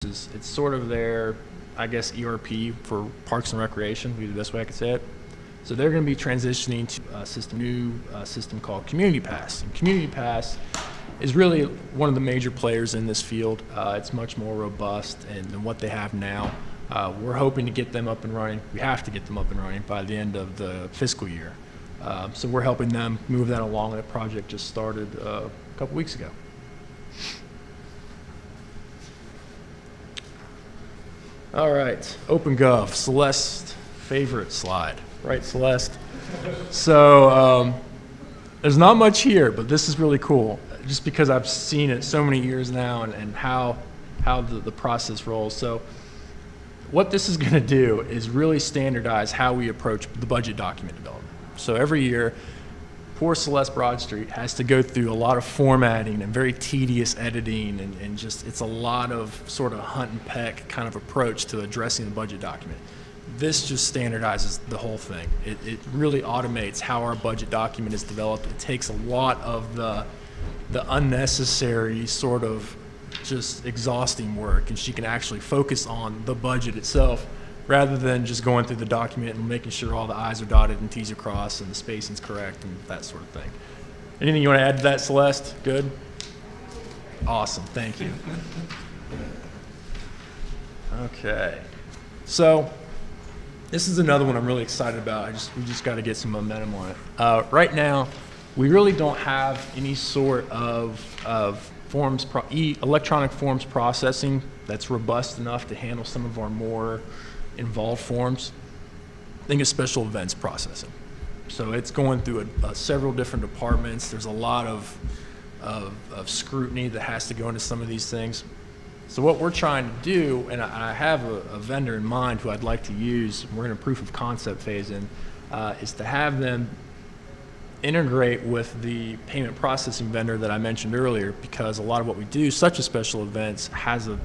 It's sort of their, I guess, ERP for Parks and Recreation, would be the best way I could say it. So they're going to be transitioning to a new system called Community Pass. And Community Pass is really one of the major players in this field. It's much more robust than what they have now. We're hoping to get them up and running. We have to get them up and running by the end of the fiscal year. So we're helping them move that along. That project just started a couple weeks ago. All right, OpenGov, Celeste's favorite slide, right, Celeste? So there's not much here, but this is really cool, just because I've seen it so many years now and how the process rolls. So what this is going to do is really standardize how we approach the budget document development. So every year, poor Celeste Broad Street has to go through a lot of formatting and very tedious editing and just it's a lot of sort of hunt and peck kind of approach to addressing the budget document. This just standardizes the whole thing. It really automates how our budget document is developed. It takes a lot of the unnecessary sort of just exhausting work, and she can actually focus on the budget itself rather than just going through the document and making sure all the I's are dotted and T's are crossed and the spacing's correct and that sort of thing. Anything you want to add to that, Celeste? Good? Awesome, thank you. Okay, so this is another one I'm really excited about. We just got to get some momentum on it. Right now, we really don't have any sort of electronic forms processing that's robust enough to handle some of our more involved forms. Think of special events processing. So it's going through several different departments. There's a lot of scrutiny that has to go into some of these things. So what we're trying to do, and I have a vendor in mind who I'd like to use, we're in a proof of concept phase is to have them integrate with the payment processing vendor that I mentioned earlier, because a lot of what we do, such as special events, has a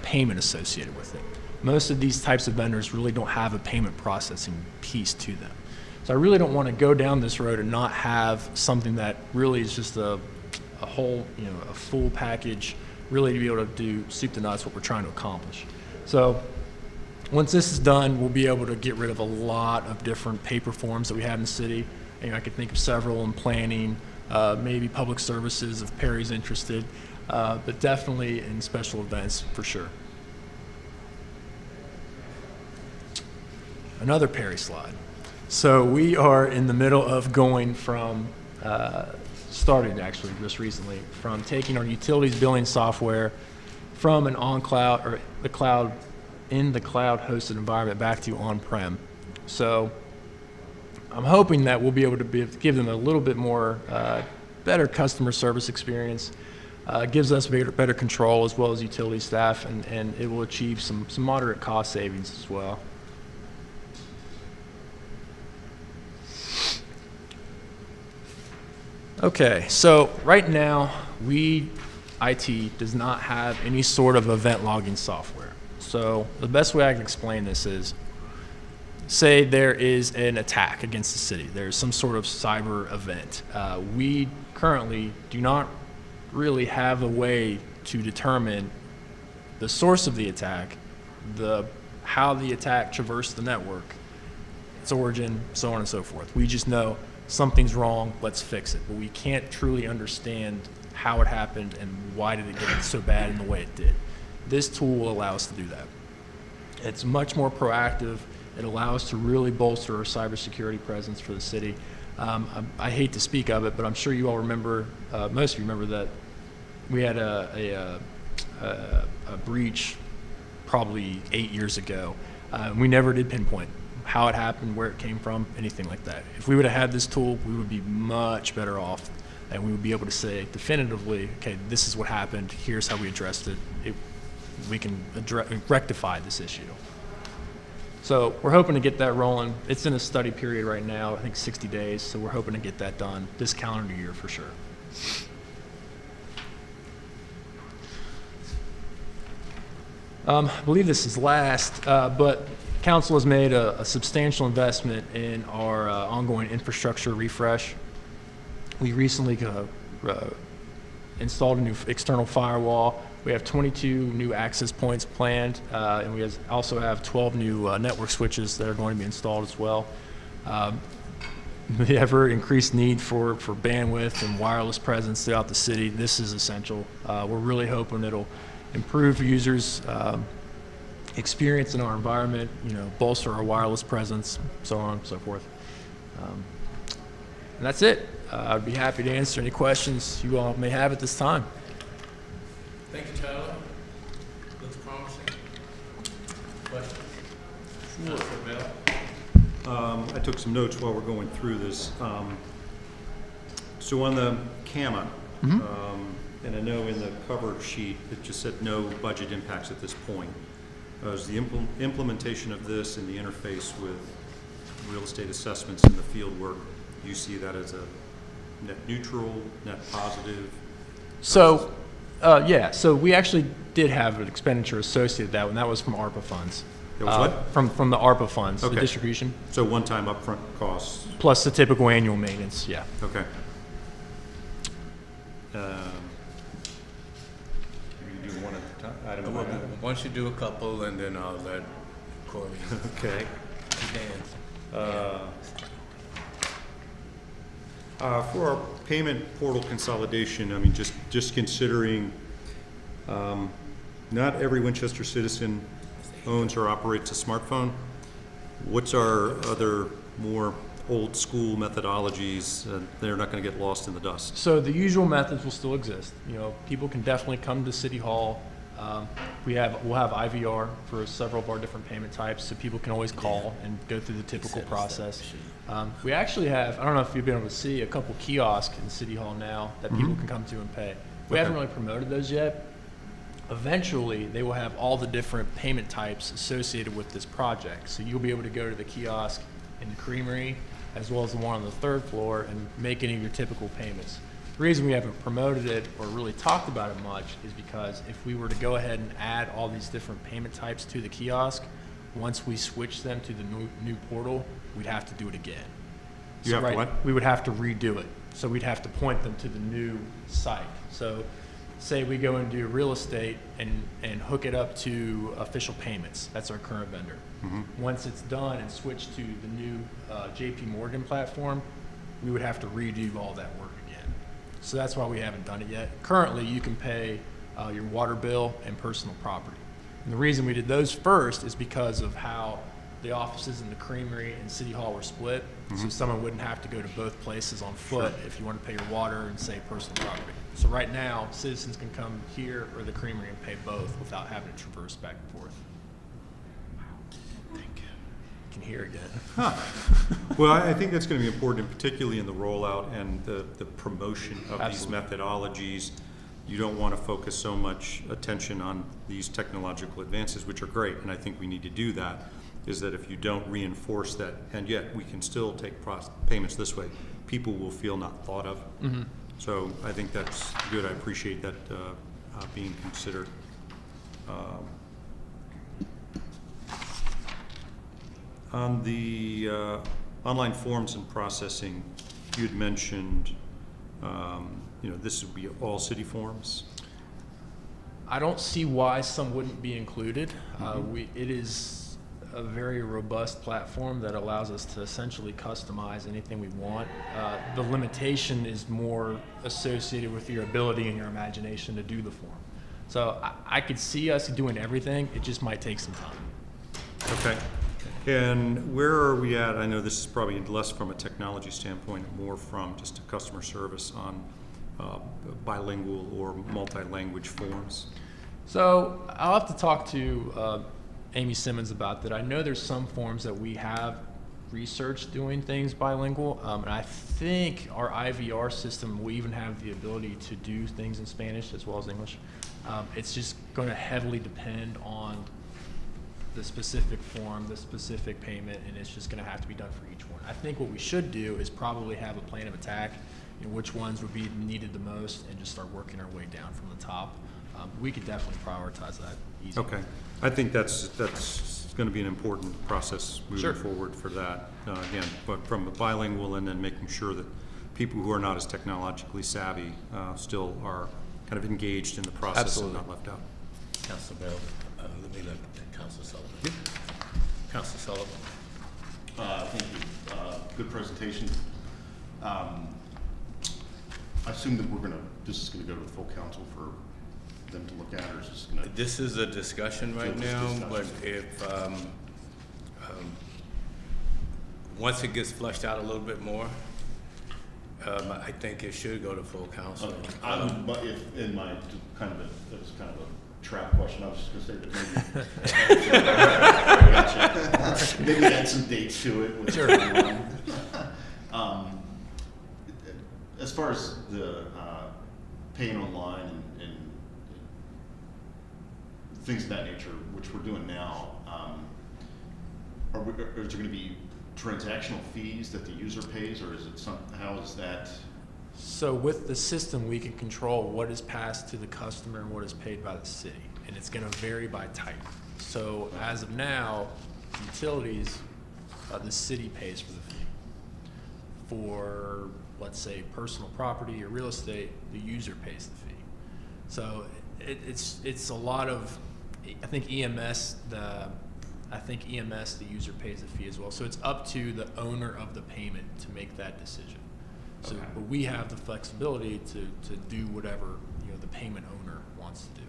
payment associated with it. Most of these types of vendors really don't have a payment processing piece to them. So I really don't want to go down this road and not have something that really is just a whole, a full package, really to be able to do soup to nuts what we're trying to accomplish. So once this is done, we'll be able to get rid of a lot of different paper forms that we have in the city. I could think of several in planning, maybe public services if Perry's interested, but definitely in special events for sure. Another Perry slide. So we are in the middle of going from, started actually just recently, from taking our utilities billing software from an on-cloud or the cloud, in the cloud hosted environment back to on-prem. So I'm hoping that we'll be able to give them a little bit more, better customer service experience, gives us better control as well as utility staff, and it will achieve some moderate cost savings as well. Okay, so right now, IT does not have any sort of event logging software. So the best way I can explain this is, say there is an attack against the city. There's some sort of cyber event. We currently do not really have a way to determine the source of the attack, how the attack traversed the network, its origin, so on and so forth. We just know something's wrong, let's fix it. But we can't truly understand how it happened and why did it get so bad in the way it did. This tool will allow us to do that. It's much more proactive. It allows us to really bolster our cybersecurity presence for the city. I hate to speak of it, but I'm sure you all remember, most of you remember that we had a breach probably 8 years ago. We never did pinpoint how it happened, where it came from, anything like that. If we would have had this tool, we would be much better off, and we would be able to say definitively, okay, this is what happened, here's how we addressed it. We can rectify this issue. So we're hoping to get that rolling. It's in a study period right now, I think 60 days, so we're hoping to get that done this calendar year for sure. I believe this is last, but Council has made a substantial investment in our ongoing infrastructure refresh. We recently installed a new external firewall. We have 22 new access points planned, and we also have 12 new network switches that are going to be installed as well. The ever increased need for bandwidth and wireless presence throughout the city, this is essential. We're really hoping it'll improve users' experience in our environment, bolster our wireless presence, so on and so forth. And that's it. I'd be happy to answer any questions you all may have at this time. Thank you, Tyler. Looks promising. Questions? Sure. I took some notes while we're going through this. So on the CAMA, and I know in the cover sheet it just said no budget impacts at this point. Is the implementation of this and the interface with real estate assessments in the field work, you see that as a net neutral, net positive? So, yeah, so we actually did have an expenditure associated with that one. That was from ARPA funds. It was what? From the ARPA funds, Okay. the distribution. So one-time upfront costs. Plus the typical annual maintenance, yeah. Okay. You do one at a time? I don't know. Once you do a couple, and then I'll let Corey Okay. dance. For our payment portal consolidation, I mean, just considering not every Winchester citizen owns or operates a smartphone, what's our other more old school methodologies? They're not going to get lost in the dust. So the usual methods will still exist. People can definitely come to City Hall. We'll have IVR for several of our different payment types, so people can always call and go through the typical process. We actually have, I don't know if you've been able to see, a couple kiosks in City Hall now that people can come to and pay. We haven't really promoted those yet. Eventually, they will have all the different payment types associated with this project. So you'll be able to go to the kiosk in the creamery, as well as the one on the third floor, and make any of your typical payments. The reason we haven't promoted it or really talked about it much is because if we were to go ahead and add all these different payment types to the kiosk, once we switch them to the new portal, we'd have to do it again. You have to what? We would have to redo it. So we'd have to point them to the new site. So say we go and do real estate and hook it up to official payments. That's our current vendor. Once it's done and switched to the new JP Morgan platform, we would have to redo all that work again. So that's why we haven't done it yet. Currently, you can pay your water bill and personal property. And the reason we did those first is because of how the offices in the creamery and City Hall were split. So someone wouldn't have to go to both places on foot if you want to pay your water and say personal property. So right now, citizens can come here or the creamery and pay both without having to traverse back and forth. Thank you. You can hear again. Well, I think that's going to be important, particularly in the rollout and the promotion of Absolutely. these methodologies. You don't want to focus so much attention on these technological advances, which are great, and I think we need to do that, is that if you don't reinforce that, and yet we can still take payments this way, people will feel not thought of. So I think that's good. I appreciate that being considered. On the online forms and processing, you had mentioned, this would be all city forms. I don't see why some wouldn't be included. It is a very robust platform that allows us to essentially customize anything we want. The limitation is more associated with your ability and your imagination to do the form. So I could see us doing everything. It just might take some time. Okay. And where are we at? I know this is probably less from a technology standpoint, more from just a customer service on bilingual or multi-language forms. So I'll have to talk to Amy Simmons about that. I know there's some forms that we have researched doing things bilingual, and I think our IVR system will even have the ability to do things in Spanish as well as English. It's just going to heavily depend on the specific form, the specific payment, and it's just going to have to be done for each one. I think what we should do is probably have a plan of attack, which ones would be needed the most, and just start working our way down from the top. We could definitely prioritize that easily. Okay. I think that's going to be an important process moving Sure. forward for that. Again, but from a bilingual and then making sure that people who are not as technologically savvy still are kind of engaged in the process Absolutely. and not left out. Council Bell, let me let Council Sullivan. Council Sullivan. Thank you. Good presentation. I assume that this is going to go to the full council for them to look at, or is this going to? This is a discussion right Just now, discussion. but if, once it gets flushed out a little bit more, I think it should go to full council. But if in my it was kind of a trap question. I was just going to say that maybe. Gotcha. Maybe add some dates to it. With Sure. As far as the paying online and things of that nature, which we're doing now, is there going to be transactional fees that the user pays, or is it how is that? So with the system, we can control what is passed to the customer and what is paid by the city, and it's going to vary by type. So as of now, utilities, the city pays for the fee. For, let's say, personal property or real estate, the user pays the fee. So it's a lot of, I think EMS, the user pays the fee as well. So it's up to the owner of the payment to make that decision. So, Okay. but we have the flexibility to do whatever, the payment owner wants to do.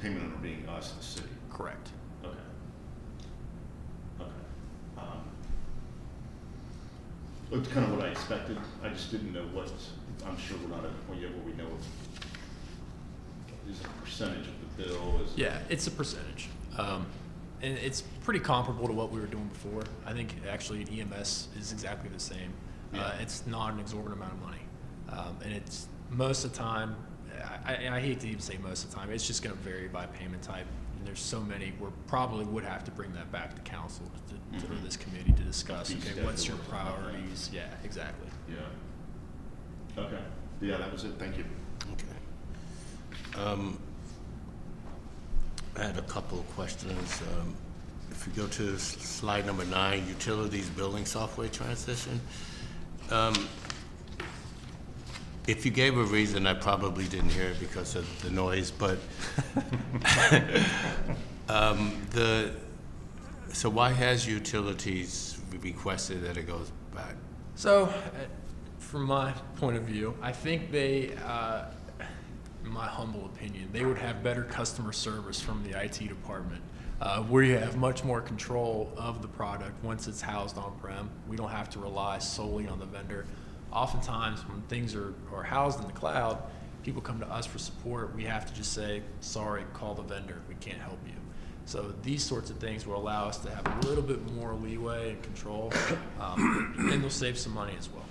Payment owner being us, the city. Correct. Okay. Okay. It's kind of what I expected. I just didn't know what. I'm sure we're not at the point yet where we know. Is it a percentage of the bill? Yeah, it's a percentage. And it's pretty comparable to what we were doing before. I think actually EMS is exactly the same. Yeah. It's not an exorbitant amount of money. And it's most of the time, I hate to even say most of the time, it's just going to vary by payment type. And there's so many, we probably would have to bring that back to council or this committee to discuss, Fee okay, what's your schedule or something like that. priorities? Yeah, exactly. Yeah. Okay. Yeah, that was it. Thank you. Okay. I had a couple of questions. If you go to slide number 9, utilities billing software transition. If you gave a reason, I probably didn't hear it because of the noise, but so why has utilities requested that it goes back? So, from my point of view, I think they, in my humble opinion, they would have better customer service from the IT department. We have much more control of the product once it's housed on-prem. We don't have to rely solely on the vendor. Oftentimes, when things are housed in the cloud, people come to us for support. We have to just say, sorry, call the vendor. We can't help you. So these sorts of things will allow us to have a little bit more leeway and control, and they'll save some money as well.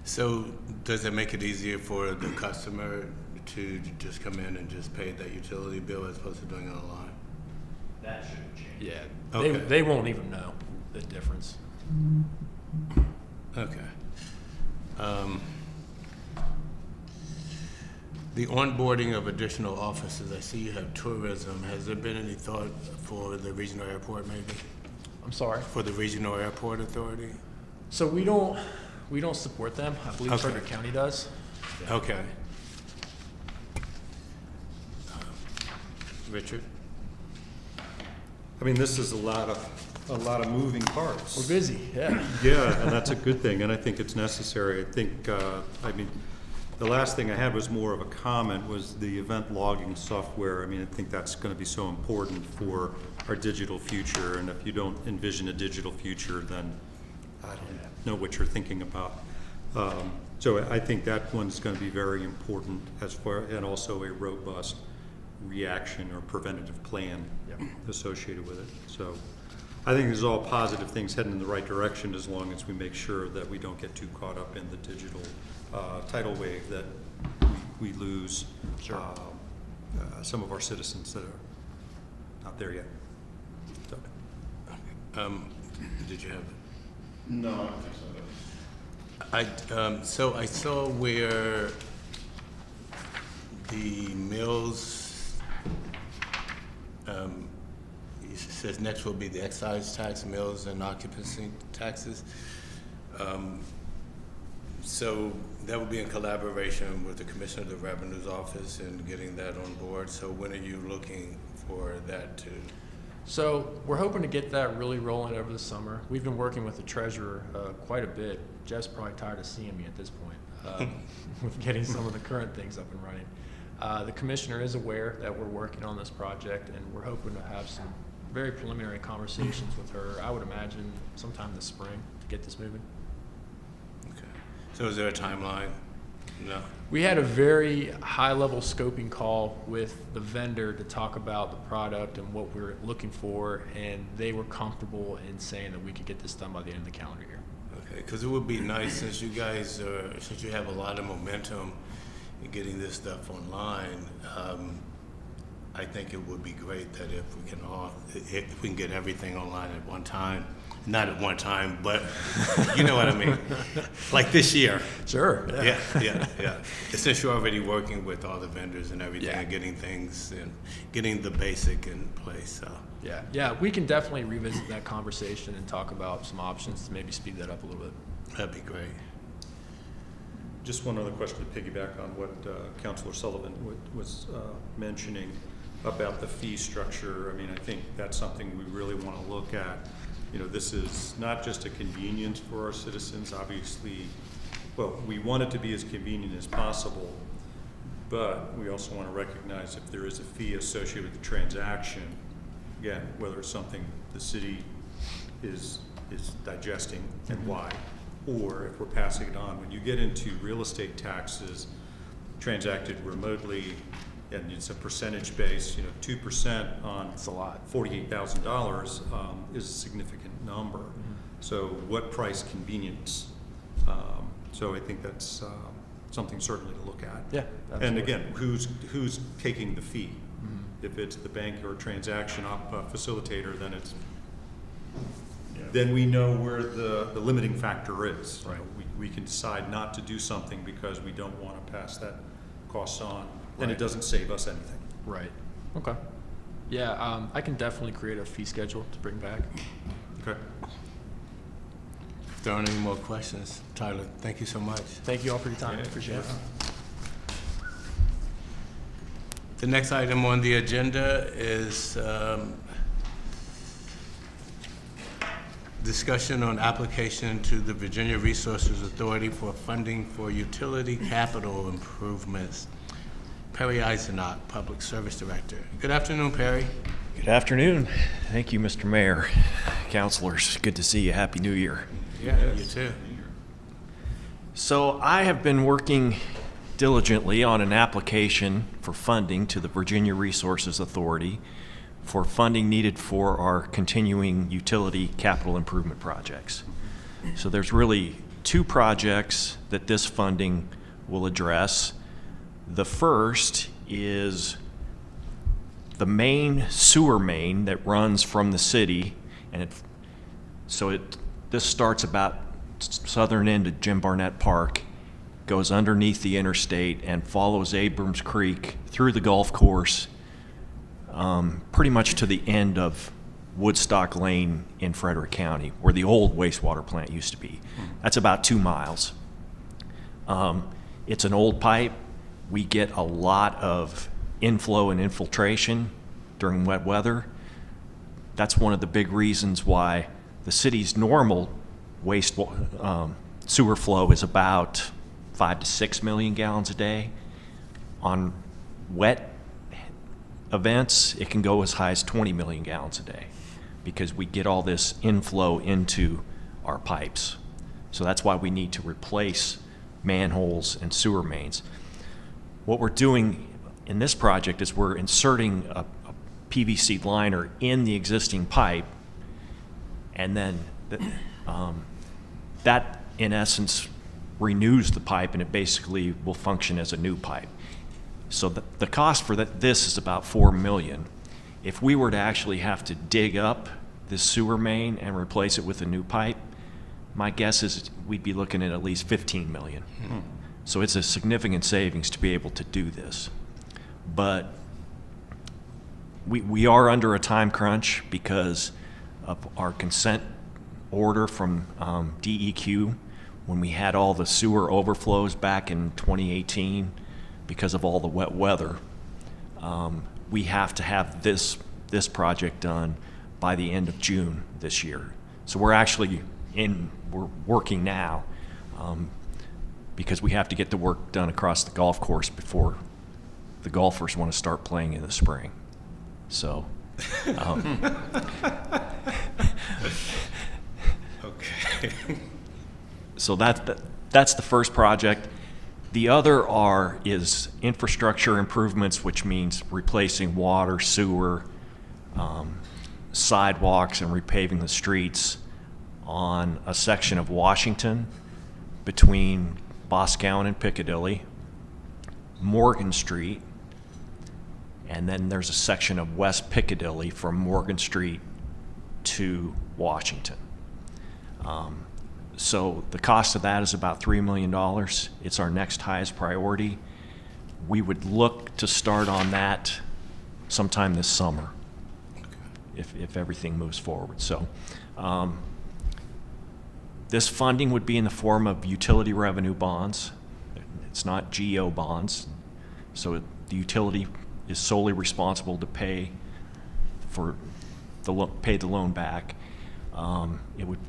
So does it make it easier for the customer to just come in and just pay that utility bill as opposed to doing it online? That shouldn't change. Yeah, Okay. they won't even know the difference. Okay. The onboarding of additional offices, I see you have tourism. Has there been any thought for the regional airport maybe? I'm sorry. For the regional airport authority? So we don't support them. I believe Okay. Frederick County does. Okay. Richard? I mean, this is a lot of moving parts. We're busy. Yeah. Yeah, and that's a good thing, and I think it's necessary. I think, the last thing I had was more of a comment, was the event logging software. I mean, I think that's going to be so important for our digital future, and if you don't envision a digital future, then I don't know what you're thinking about. So I think that one's going to be very important and also a robust reaction or preventative plan associated with it. So I think there's all positive things heading in the right direction as long as we make sure that we don't get too caught up in the digital tidal wave that we lose some of our citizens that are not there yet. So. Did you have it? No, I don't think so. So I saw where the mills, it says next will be the excise tax, mills, and occupancy taxes. So That would be in collaboration with the Commissioner of the Revenue's Office and getting that on board. So when are you looking for that to? So we're hoping to get that really rolling over the summer. We've been working with the treasurer quite a bit. Jeff's probably tired of seeing me at this point with getting some of the current things up and running. The commissioner is aware that we're working on this project, and we're hoping to have some very preliminary conversations with her, I would imagine sometime this spring, to get this moving. Okay. So is there a timeline? No. We had a very high-level scoping call with the vendor to talk about the product and what we're looking for, and they were comfortable in saying that we could get this done by the end of the calendar year. Okay, because it would be nice since you guys since you have a lot of momentum in getting this stuff online. I think it would be great that if we can get everything online at one time. Not at one time, but you know what I mean. Like this year. Sure. Yeah. Since you're already working with all the vendors and everything, Yeah. and getting things and getting the basic in place. So. Yeah, we can definitely revisit that conversation and talk about some options to maybe speed that up a little bit. That'd be great. Just one other question to piggyback on what Councilor Sullivan was mentioning about the fee structure. I mean, I think that's something we really want to look at. You know, this is not just a convenience for our citizens. Obviously, well, we want it to be as convenient as possible, but we also want to recognize if there is a fee associated with the transaction, again, whether it's something the city is digesting and why, or if we're passing it on. When you get into real estate taxes transacted remotely, and it's a percentage base, 2% on It's a lot. $48,000 is a significant number. So what price convenience? So I think that's something certainly to look at. Yeah, And absolutely. again, who's taking the fee? If it's the bank or transaction facilitator, then then we know where the limiting factor is. Right. We can decide not to do something because we don't want to pass that cost on, and Right. it doesn't save us anything. Right. Okay. Yeah, I can definitely create a fee schedule to bring back. Okay. If there aren't any more questions, Tyler, thank you so much. Thank you all for your time. Yeah, Appreciate it. The next item on the agenda is discussion on application to the Virginia Resources Authority for funding for utility capital improvements. Perry Eisenach, Public Service Director. Good afternoon, Perry. Good afternoon. Thank you, Mr. Mayor. Councilors, good to see you. Happy New Year. Yeah, you too. So I have been working diligently on an application for funding to the Virginia Resources Authority for funding needed for our continuing utility capital improvement projects. So there's really two projects that this funding will address. The first is the main sewer main that runs from the city, and this starts about southern end of Jim Barnett Park, goes underneath the interstate and follows Abrams Creek through the golf course, pretty much to the end of Woodstock Lane in Frederick County, where the old wastewater plant used to be. That's about 2 miles. It's an old pipe. We get a lot of inflow and infiltration during wet weather. That's one of the big reasons why the city's normal sewer flow is about 5 to 6 million gallons a day. On wet events, it can go as high as 20 million gallons a day because we get all this inflow into our pipes. So that's why we need to replace manholes and sewer mains. What we're doing in this project is we're inserting a PVC liner in the existing pipe, and then that in essence renews the pipe, and it basically will function as a new pipe. So the cost for this is about $4 million. If we were to actually have to dig up this sewer main and replace it with a new pipe, my guess is we'd be looking at least $15 million. So it's a significant savings to be able to do this. But we are under a time crunch because of our consent order from DEQ. when we had all the sewer overflows back in 2018 because of all the wet weather, we have to have this project done by the end of June this year. So we're working now because we have to get the work done across the golf course before the golfers want to start playing in the spring. So. Okay. So that's the first project. The other is infrastructure improvements, which means replacing water, sewer, sidewalks, and repaving the streets on a section of Washington between Boscawen and Piccadilly, Morgan Street, and then there's a section of West Piccadilly from Morgan Street to Washington. So the cost of that is about $3 million. It's our next highest priority. We would look to start on that sometime this summer if everything moves forward. So this funding would be in the form of utility revenue bonds. It's not GO bonds. So the utility is solely responsible to pay the loan back.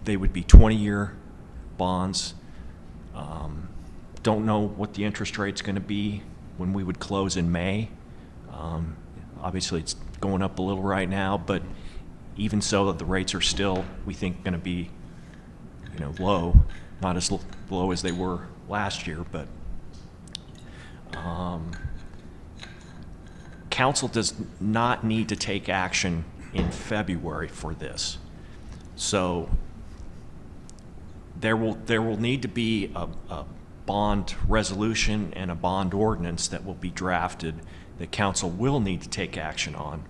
They would be 20-year bonds. Don't know what the interest rate's going to be when we would close in May. Obviously, it's going up a little right now, but even so, the rates are still, we think, going to be, low, not as low as they were last year, but council does not need to take action in February for this. So there will need to be a bond resolution and a bond ordinance that will be drafted that council will need to take action on.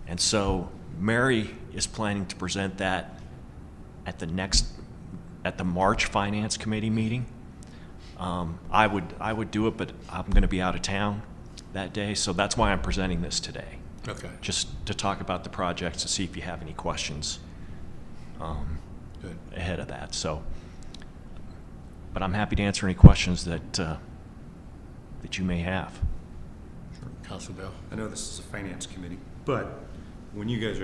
And so Mary is planning to present that at the March Finance Committee meeting. I would do it, but I'm going to be out of town that day, so that's why I'm presenting this today. Okay. Just to talk about the projects to see if you have any questions Good. ahead of that. So, but I'm happy to answer any questions that you may have. Council Bill. I know this is a finance committee, but when you guys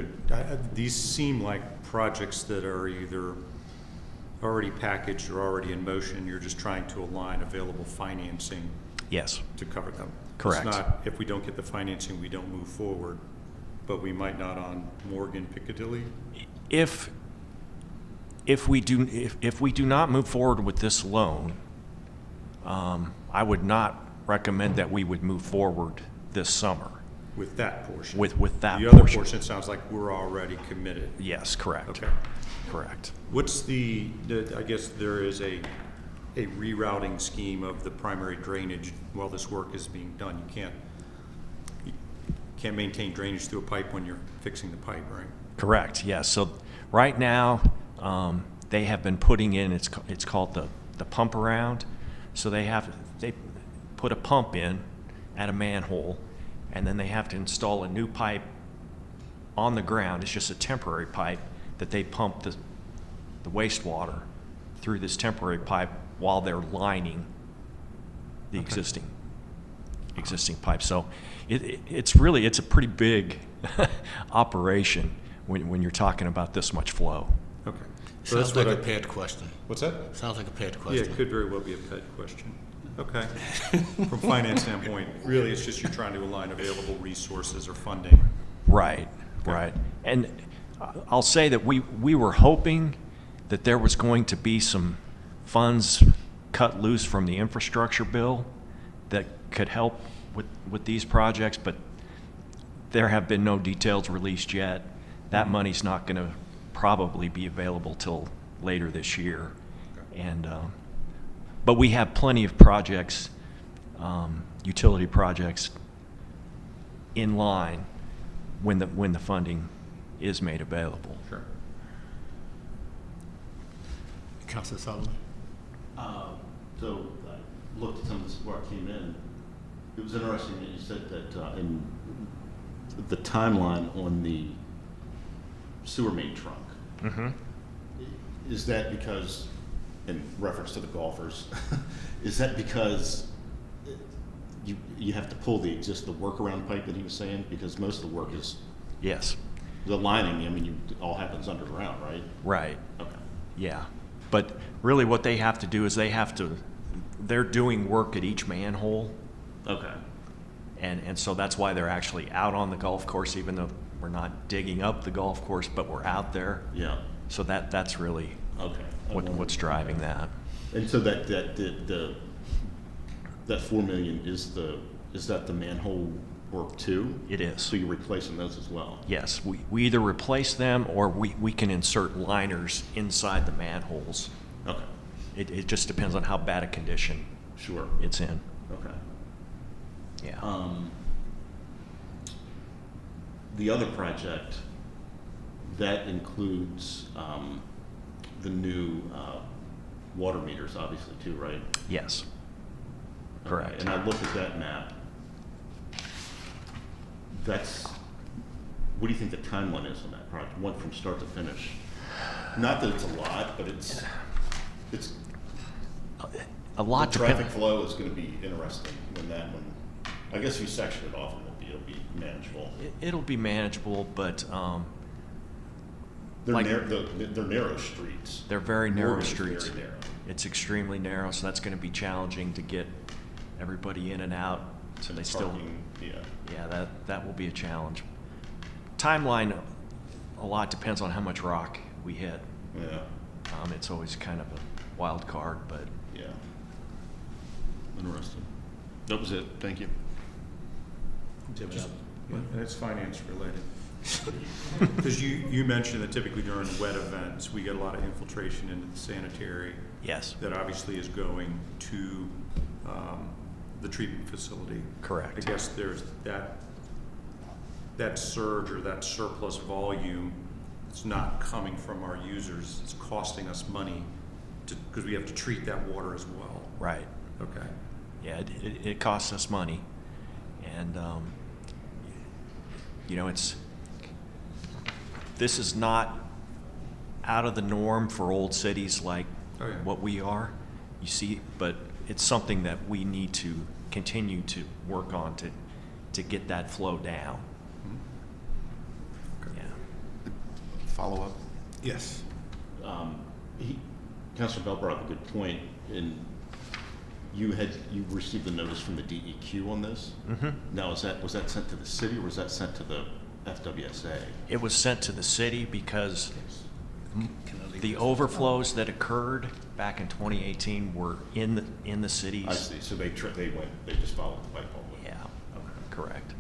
these seem like projects that are either already packaged or already in motion. You're just trying to align available financing Yes. to cover them. Correct. It's not, if we don't get the financing, we don't move forward, but we might not on Morgan Piccadilly. If we do not move forward with this loan, I would not recommend that we would move forward this summer. With that portion. With that The other portion. portion, it sounds like we're already committed. Yes, correct. Okay. Correct. What's I guess there is a rerouting scheme of the primary drainage while this work is being done. You can't maintain drainage through a pipe when you're fixing the pipe, right? Correct. Yes. So right now, they have been putting in, it's called the pump around. So they put a pump in at a manhole, and then they have to install a new pipe on the ground. It's just a temporary pipe that they pump the wastewater through this temporary pipe while they're lining the existing pipe. So it's a pretty big operation when you're talking about this much flow. Okay. Sounds like a paired question. What's that? Sounds like a paired Yeah, question. it could very well be a pet question. Okay. From finance standpoint, really, it's just you're trying to align available resources or funding. Right, right. And I'll say that we were hoping that there was going to be some funds cut loose from the infrastructure bill that could help with these projects, but there have been no details released yet. That money's not going to probably be available till later this year. And but we have plenty of projects, utility projects, in line when the funding is made available. Sure. Councilor Sullivan. So I looked at some of this before I came in. It was interesting that you said that in the timeline on the sewer main trunk. Mm-hmm. Is that because in reference to the golfers, is that because you have to pull the workaround pipe that he was saying? Because most of the work is Yes. the lining, I mean, it all happens underground, right? Right. Okay. Yeah. But really what they have to do is they're doing work at each manhole. Okay. And so that's why they're actually out on the golf course, even though we're not digging up the golf course, but we're out there. Yeah. So that's really Okay. what's driving that. And so that $4 million is that the manhole work too? It is. So you're replacing those as well? Yes, we either replace them or we can insert liners inside the manholes. Okay. It just depends on how bad a condition Sure. it's in. Okay. Yeah. The other project, that includes the new water meters, obviously, too, right? Yes. Okay. Correct. And I looked at that map. What do you think the timeline is on that project? One from start to finish? Not that it's a lot, but it's A lot the depends. traffic flow is going to be interesting I guess if you section it off, it'll be manageable. It'll be manageable, but They're, like- they're narrow streets. they're very narrow Morgan's streets. Very narrow. It's extremely narrow, so that's going to be challenging to get everybody in and out. So they still, Parking, yeah, that will be a challenge. Timeline, a lot depends on how much rock we hit. Yeah, It's always kind of a wild card, but yeah. Interesting. That was it. Thank you. And it's finance related. Because you mentioned that typically during wet events, we get a lot of infiltration into the sanitary. yes, That obviously is going to the treatment facility. correct. I guess there's that surge or that surplus volume. It's not coming from our users. It's costing us money because we have to treat that water as well. Right. Okay. Yeah, it costs us money, and this is not out of the norm for old cities like Oh, yeah. what we are. You see, but it's something that we need to continue to work on to get that flow down. Okay. Yeah. Follow up. Yes. Councilor Bell brought up a good point. You received the notice from the DEQ on this. Mm-hmm. Now, was that sent to the city or was that sent to the FWSA? It was sent to the city because the overflows that occurred back in 2018 were in the cities. I see. So they just followed the pipe all the way. Yeah, Okay. correct.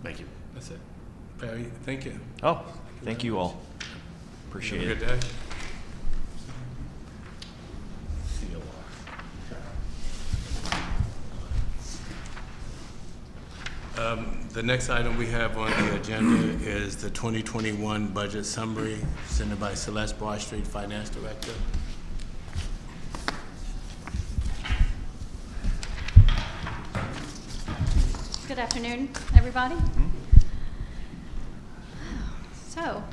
Thank you. That's it. Barry, thank you. Oh, thank you all. Appreciate Have a it. good day. The next item we have on the agenda is the 2021 budget summary, presented by Celeste Broadstreet, Finance Director. Good afternoon, everybody. So,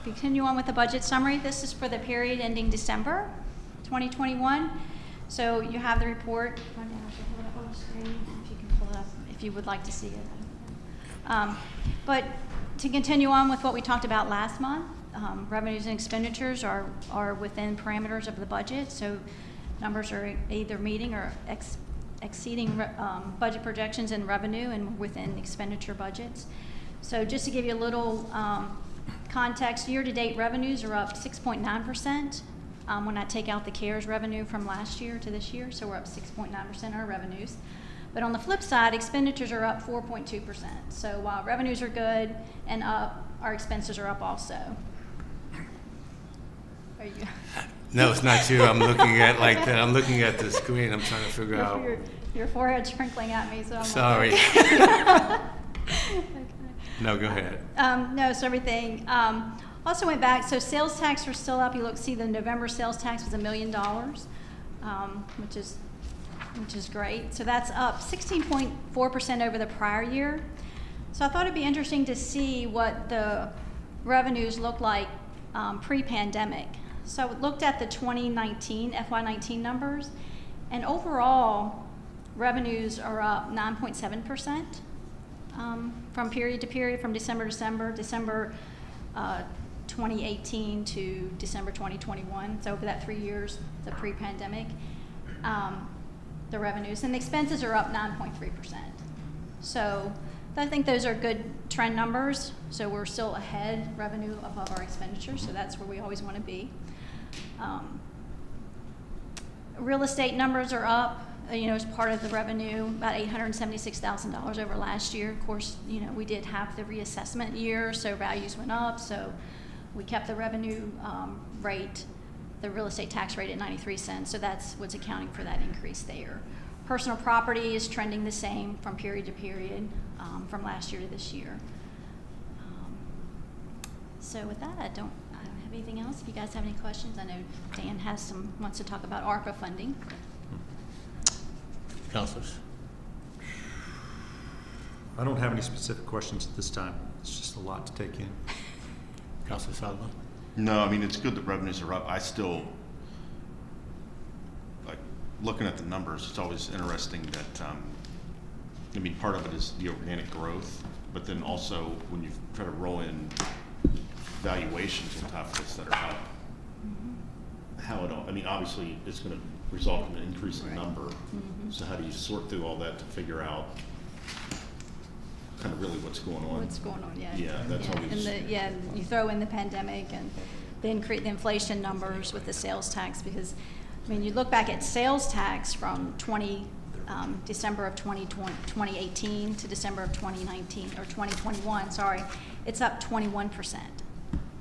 continue on with the budget summary. This is for the period ending December 2021. So you have the report. I'm gonna have to pull it up on the screen, if you can pull it up, if you would like to see it. But to continue on with what we talked about last month, revenues and expenditures are within parameters of the budget. So numbers are either meeting or exceeding budget projections in revenue and within expenditure budgets. So just to give you a little context, year-to-date revenues are up 6.9% when I take out the CARES revenue from last year to this year, so we're up 6.9% our revenues. But on the flip side, expenditures are up 4.2%. So while revenues are good and up, our expenses are up also. Are you? No, it's not you. I'm looking at like that. I'm looking at the screen. I'm trying to figure out. Your forehead's crinkling at me, so I'm Sorry. okay. No, go ahead. No, so everything. Also went back, so sales tax are still up. You see the November sales tax was $1 million, which is great. So that's up 16.4% over the prior year. So I thought it'd be interesting to see what the revenues look like pre-pandemic. So I looked at the 2019, FY19 numbers, and overall, revenues are up 9.7% from period to period, from December to December, December 2018 to December 2021. So over that 3 years, the pre-pandemic, the revenues. And the expenses are up 9.3%. So I think those are good trend numbers. So we're still ahead, revenue above our expenditures. So that's where we always want to be. Real estate numbers are up, as part of the revenue, about $876,000 over last year. Of course, we did have the reassessment year, so values went up. So we kept the revenue rate, the real estate tax rate at 93 cents. So that's what's accounting for that increase there. Personal property is trending the same from period to period, from last year to this year. So with that, I don't have anything else. If you guys have any questions, I know Dan wants to talk about ARPA funding. Councilors? I don't have any specific questions at this time. It's just a lot to take in. Councilor Sullivan? No, I mean, it's good that revenues are up. I still, like, looking at the numbers, it's always interesting that, part of it is the organic growth, but then also when you try to roll in valuations on top of this that are up, how it all, obviously it's going to result in an increase in number. So how do you sort through all that to figure out kind of really what's going on? What's going on, yeah. Yeah, that's always. And you throw in the pandemic and then create the inflation numbers with the sales tax, because, you look back at sales tax from December of 2018 to December of 2019, or 2021, sorry, it's up 21%,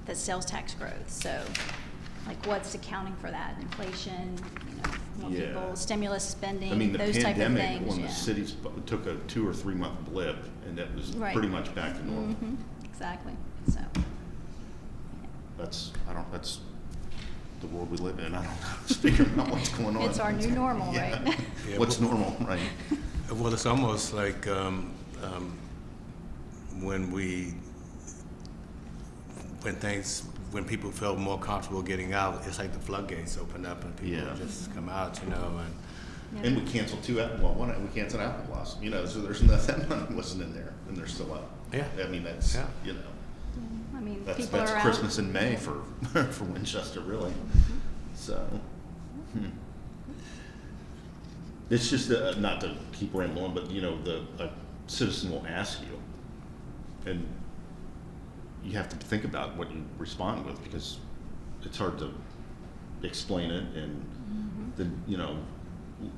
that sales tax growth. So, what's accounting for that? Inflation, more people, stimulus spending, The those type of pandemic, things. when the cities took a 2 or 3 month blip, and that was pretty much back to normal. Exactly. So That's the world we live in. I don't know. Speaking about what's going on. it's our new normal, Yeah. right? Yeah, What's normal, right? Well, it's almost like when people felt more comfortable getting out, it's like the floodgates open up and people just come out, And we canceled we canceled Apple Plus, so there's nothing, that money wasn't in there, and they're still up. Yeah. That's, that's People are Christmas out. in May for Winchester, really. So, it's just not to keep rambling, but a citizen will ask you, and you have to think about what you respond with, because it's hard to explain it and then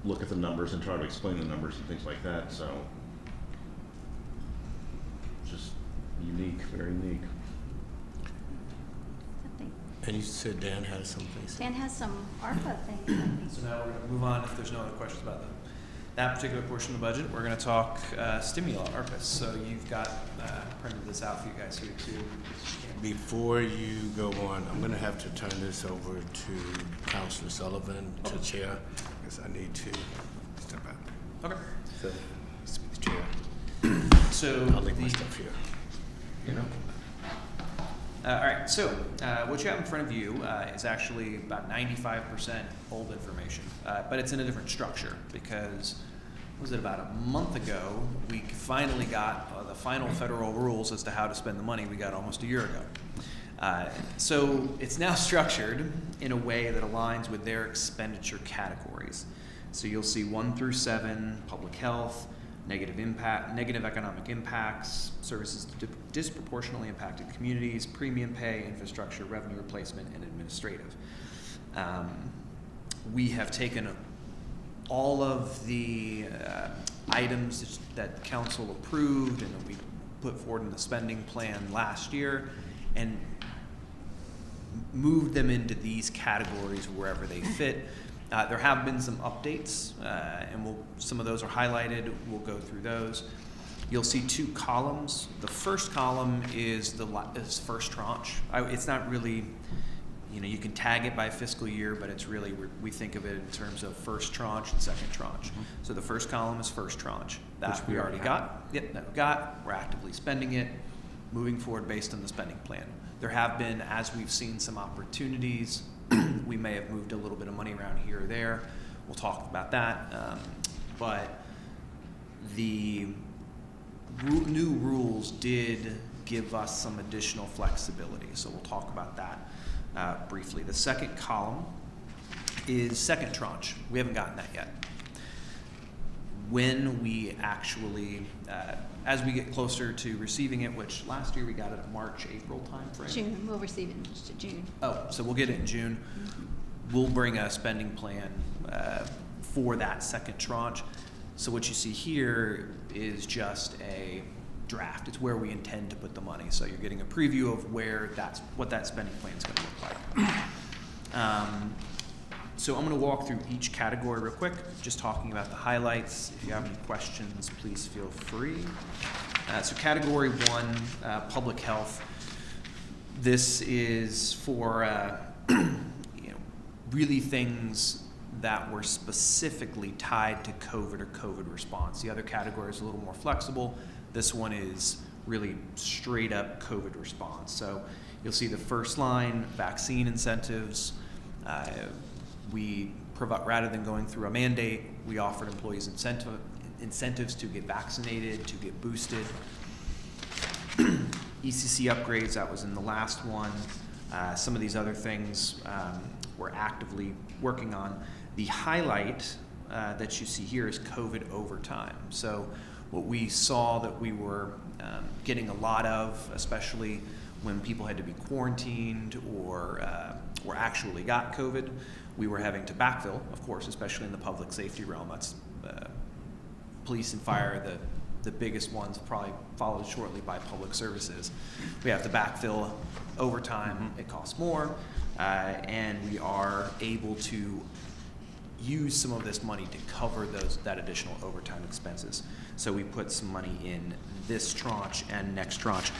look at the numbers and try to explain the numbers and things like that. So, just unique, very unique. And you said Dan has something. Dan has some ARPA things, I think. So now we're going to move on, if there's no other questions about that particular portion of the budget. We're going to talk stimuli, ARPA. So you've got printed this out for you guys here too. Before you go on, I'm going to have to turn this over to Councilor Sullivan to chair, because I need to step out. Okay. So, speak to chair. So I'll leave my stuff here. all right, so what you have in front of you is actually about 95% old information, but it's in a different structure because, was it about a month ago, we finally got the final federal rules as to how to spend the money we got almost a year ago. So it's now structured in a way that aligns with their expenditure categories. So you'll see 1 through 7, public health, negative economic impacts, services disproportionately impacted communities, premium pay, infrastructure, revenue replacement, and administrative. We have taken all of the items that council approved and that we put forward in the spending plan last year and moved them into these categories wherever they fit. There have been some updates, and some of those are highlighted. We'll go through those. You'll see 2 columns. The first column is first tranche. It's not really, you can tag it by fiscal year, but it's really, we think of it in terms of first tranche and second tranche. So the first column is first tranche. That we already got. Yep, that we got. We're actively spending it, moving forward based on the spending plan. There have been, as we've seen some opportunities we may have moved a little bit of money around here or there. We'll talk about that. But the new rules did give us some additional flexibility, so we'll talk about that briefly. The second column is second tranche. We haven't gotten that yet. When we actually, as we get closer to receiving it, which last year we got it March, April timeframe. June, we'll receive it in June. Oh, so we'll get it in June. We'll bring a spending plan for that second tranche. So what you see here is just a draft. It's where we intend to put the money. So you're getting a preview of what that spending plan is going to look like. So I'm going to walk through each category real quick, just talking about the highlights. If you have any questions, please feel free. So category 1, public health. This is for really things that were specifically tied to COVID or COVID response. The other category is a little more flexible. This one is really straight up COVID response. So you'll see the first line, vaccine incentives. We provide, rather than going through a mandate, we offered employees incentives to get vaccinated, to get boosted. ECC upgrades, that was in the last one. Some of these other things we're actively working on. The highlight that you see here is COVID overtime. So what we saw that we were getting a lot of, especially when people had to be quarantined or actually got COVID, we were having to backfill, of course, especially in the public safety realm. That's police and fire, the biggest ones, probably followed shortly by public services. We have to backfill overtime. It costs more, and we are able to use some of this money to cover that additional overtime expenses. So we put some money in this tranche and next tranche.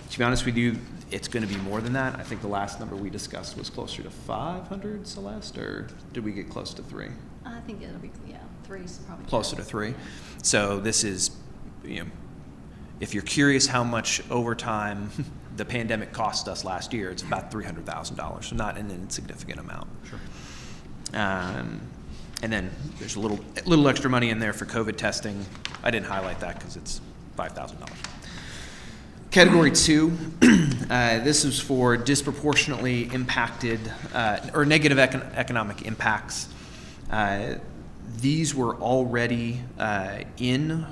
To be honest with you, it's going to be more than that. I think the last number we discussed was closer to 500, Celeste, or did we get close to 3? I think it'll be, 3's probably Closer to 3. So this is, if you're curious how much overtime the pandemic cost us last year, it's about $300,000, so not an insignificant amount. Sure. And then there's a little extra money in there for COVID testing. I didn't highlight that because it's $5,000. Category 2, this is for disproportionately impacted or negative economic impacts. These were already in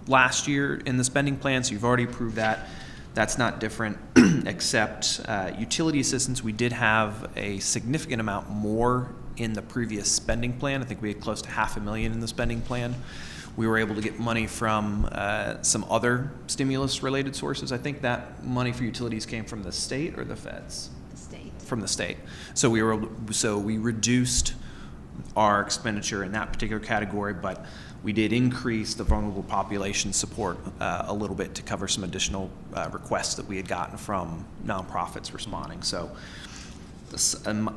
last year in the spending plan, so you've already approved that. That's not different, except utility assistance. We did have a significant amount more in the previous spending plan. I think we had close to $500,000 in the spending plan. We were able to get money from some other stimulus-related sources. I think that money for utilities came from the state or the feds? the state. From the state. So we reduced our expenditure in that particular category, but we did increase the vulnerable population support a little bit to cover some additional requests that we had gotten from nonprofits responding. So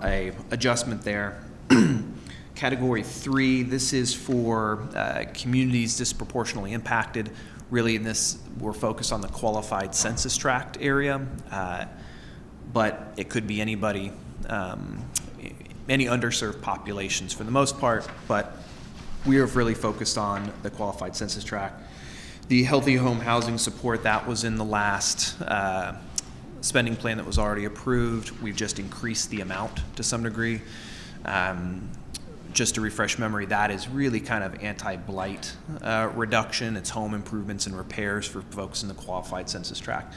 a adjustment there. Category 3, this is for communities disproportionately impacted. Really in this, we're focused on the qualified census tract area, but it could be anybody, any underserved populations for the most part, but we are really focused on the qualified census tract. The healthy home housing support, that was in the last spending plan that was already approved. We've just increased the amount to some degree. Just to refresh memory, that is really kind of anti-blight reduction. It's home improvements and repairs for folks in the qualified census tract.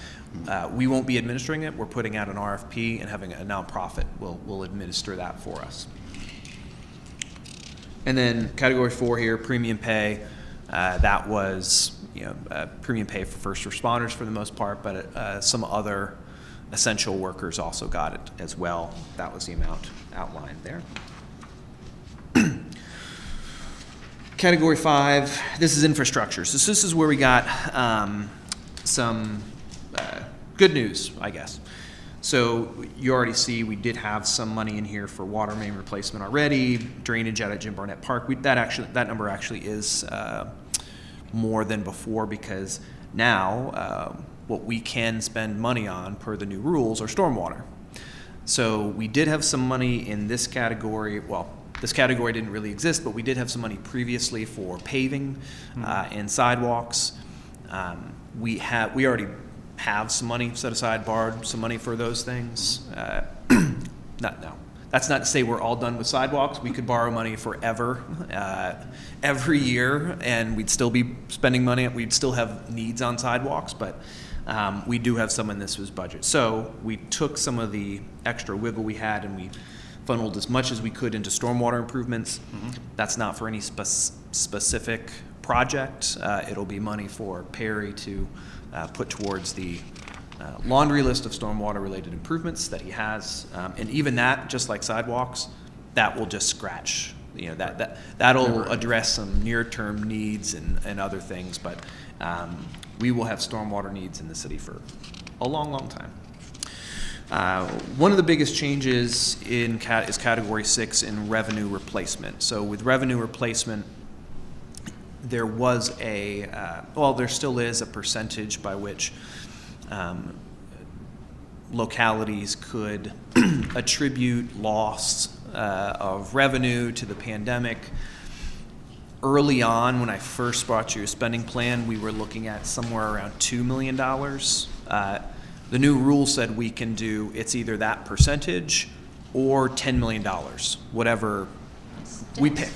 We won't be administering it. We're putting out an RFP and having a nonprofit will administer that for us. And then category 4 here, premium pay. That was premium pay for first responders for the most part, but some other essential workers also got it as well. That was the amount outlined there. Category 5, this is infrastructure. So this is where we got some good news, I guess. So you already see we did have some money in here for water main replacement already, drainage out at Jim Barnett Park. That number actually is more than before, because now what we can spend money on per the new rules are stormwater. So we did have some money in this category. Well, this category didn't really exist, but we did have some money previously for paving and sidewalks. We already have some money set aside, borrowed some money for those things. That's not to say we're all done with sidewalks. We could borrow money forever, every year, and we'd still be spending money. We'd still have needs on sidewalks, but we do have some in this year's budget. So we took some of the extra wiggle we had and we funneled as much as we could into stormwater improvements. That's not for any specific project. It'll be money for Perry to put towards the laundry list of stormwater related improvements that he has. And even that, just like sidewalks, that will just scratch, that'll address some near-term needs and other things, but we will have stormwater needs in the city for a long, long time. One of the biggest changes is category 6 in revenue replacement. So with revenue replacement, there was there still is a percentage by which localities could attribute loss of revenue to the pandemic. Early on, when I first brought you a spending plan, we were looking at somewhere around $2 million. The new rule said we can do, it's either that percentage or $10 million, whatever we pick,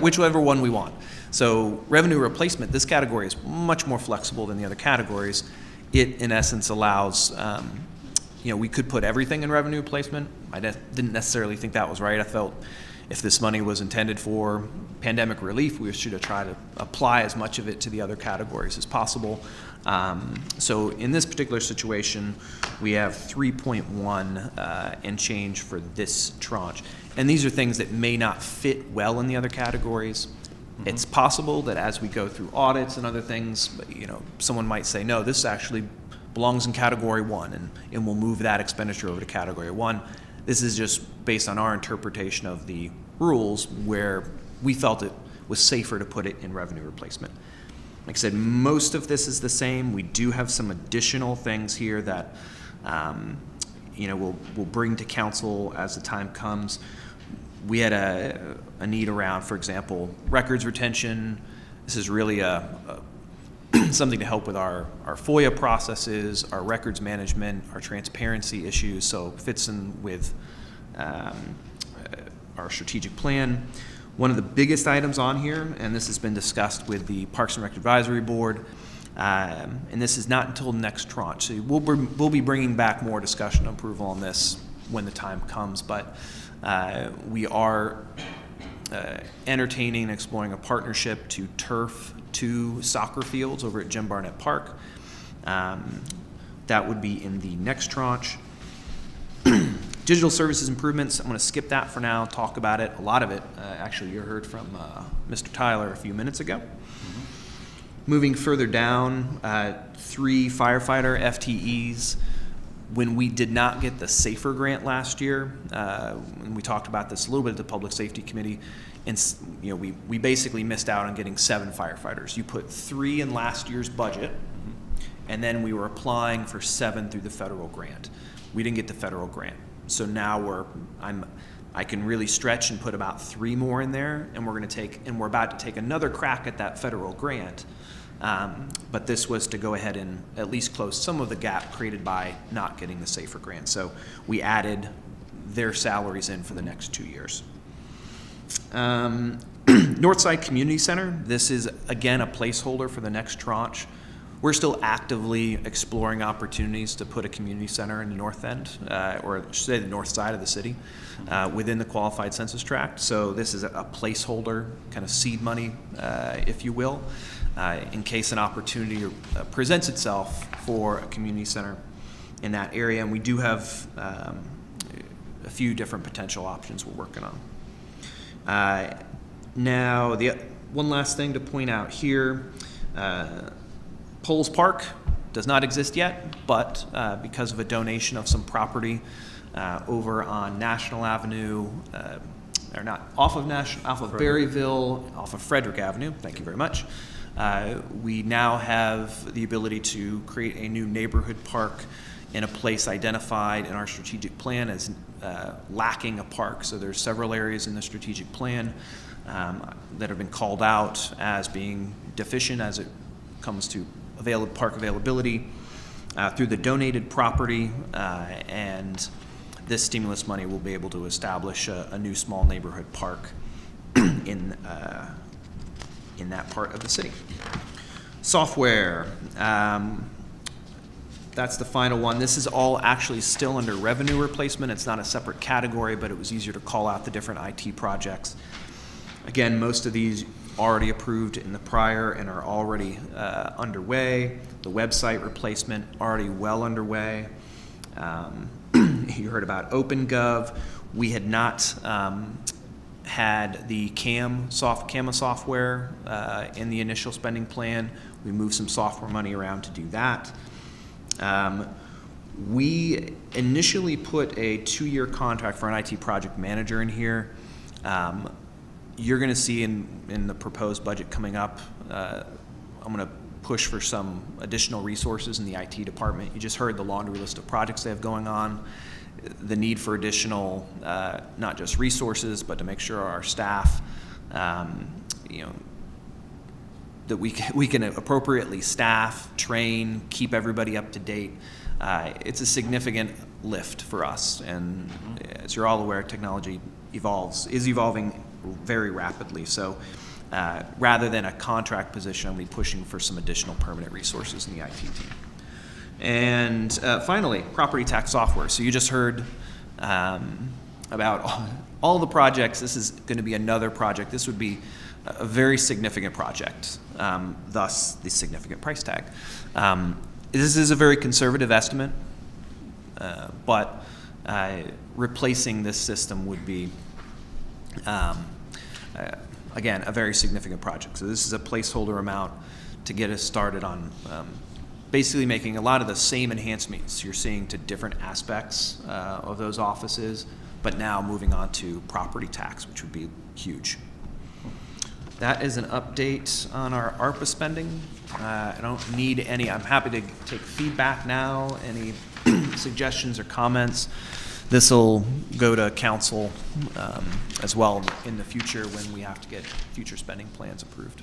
whichever one we want. So revenue replacement, this category is much more flexible than the other categories. It, in essence, allows, we could put everything in revenue replacement. I didn't necessarily think that was right. I felt if this money was intended for pandemic relief, we should have tried to apply as much of it to the other categories as possible. So in this particular situation, we have 3.1 and change for this tranche. And these are things that may not fit well in the other categories. It's possible that as we go through audits and other things, someone might say, no, this actually belongs in category 1, and we'll move that expenditure over to category 1. This is just based on our interpretation of the rules where we felt it was safer to put it in revenue replacement. Like I said, most of this is the same. We do have some additional things here that we'll bring to council as the time comes. We had a need around, for example, records retention. This is really something to help with our FOIA processes, our records management, our transparency issues, so it fits in with our strategic plan. One of the biggest items on here, and this has been discussed with the Parks and Rec Advisory Board, and this is not until next tranche. So we'll be bringing back more discussion and approval on this when the time comes, but we are entertaining and exploring a partnership to turf 2 soccer fields over at Jim Barnett Park. That would be in the next tranche. Digital services improvements, I'm going to skip that for now, talk about it. A lot of it, actually, you heard from Mr. Tyler a few minutes ago. Moving further down, 3 firefighter FTEs. When we did not get the SAFER grant last year, and we talked about this a little bit at the Public Safety Committee, and we basically missed out on getting 7 firefighters. You put 3 in last year's budget, and then we were applying for 7 through the federal grant. We didn't get the federal grant, so now I can really stretch and put about 3 more in there, and we're about to take another crack at that federal grant. But this was to go ahead and at least close some of the gap created by not getting the SAFER grant. So we added their salaries in for the next 2 years. Northside Community Center, this is again a placeholder for the next tranche. We're still actively exploring opportunities to put a community center in the north end, or I should say the north side of the city, within the qualified census tract. So this is a placeholder, kind of seed money, if you will, in case an opportunity presents itself for a community center in that area. And we do have a few different potential options we're working on. Now, the one last thing to point out here, Poles Park does not exist yet, but because of a donation of some property over on National Avenue, or not, off of Berryville, off of Frederick Avenue, thank you very much, we now have the ability to create a new neighborhood park in a place identified in our strategic plan as lacking a park. So there's several areas in the strategic plan that have been called out as being deficient as it comes to park availability through the donated property, and this stimulus money will be able to establish a new small neighborhood park in that part of the city. Software, that's the final one. This is all actually still under revenue replacement. It's not a separate category, but it was easier to call out the different IT projects. Again, most of these already approved in the prior and are already underway. The website replacement already well underway. You heard about OpenGov. We had not had the CAMA software in the initial spending plan. We moved some software money around to do that. We initially put a 2-year contract for an IT project manager in here. You're going to see in the proposed budget coming up, I'm going to push for some additional resources in the IT department. You just heard the laundry list of projects they have going on, the need for additional, not just resources, but to make sure our staff, that we can appropriately staff, train, keep everybody up to date. It's a significant lift for us, and as you're all aware, technology is evolving very rapidly. So rather than a contract position, I'll be pushing for some additional permanent resources in the IT team. And finally, property tax software. So you just heard about all the projects. This is going to be another project. This would be a very significant project, thus the significant price tag. This is a very conservative estimate, but replacing this system would be, again, a very significant project. So this is a placeholder amount to get us started on basically making a lot of the same enhancements you're seeing to different aspects of those offices, but now moving on to property tax, which would be huge. That is an update on our ARPA spending. I don't need any. I'm happy to take feedback now, any suggestions or comments. This will go to council as well in the future when we have to get future spending plans approved.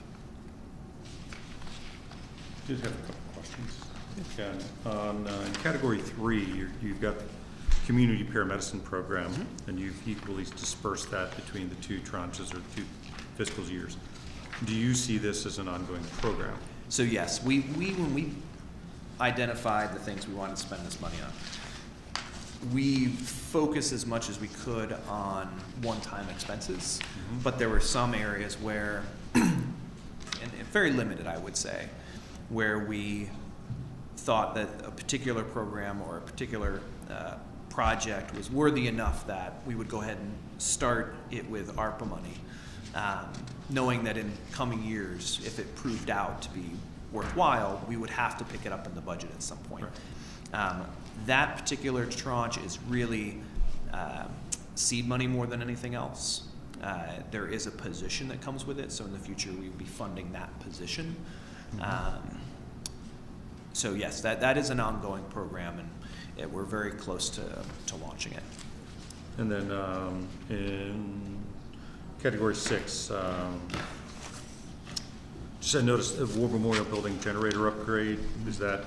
Just have a couple questions. On category 3, you've got the community paramedicine program, and you've equally dispersed that between the 2 tranches or 2 fiscal years. Do you see this as an ongoing program? So yes, we when we identified the things we wanted to spend this money on, we focused as much as we could on one-time expenses, but there were some areas where, and very limited, I would say, where we thought that a particular program or a particular project was worthy enough that we would go ahead and start it with ARPA money, knowing that in coming years, if it proved out to be worthwhile, we would have to pick it up in the budget at some point. Right. That particular tranche is really seed money more than anything else. There is a position that comes with it, so in the future we would be funding that position. So yes, that is an ongoing program, and we're very close to launching it. And then in category 6, just I noticed a War Memorial Building generator upgrade. Is that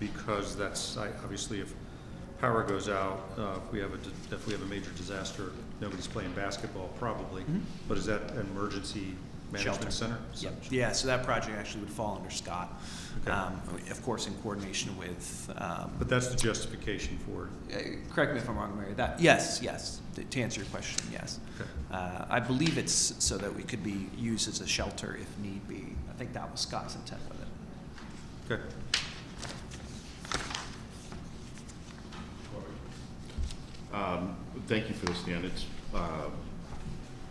because that's obviously if power goes out, if we have a major disaster, nobody's playing basketball probably. But is that an emergency management center? Yep. Yeah, so that project actually would fall under Scott. Okay. Of course, in coordination with. But that's the justification for it. Correct me if I'm wrong, Mary. Yes. To answer your question, yes. Okay. I believe it's so that we could be used as a shelter if need be. I think that was Scott's intent with it. Okay. Thank you for this, Dan. It's a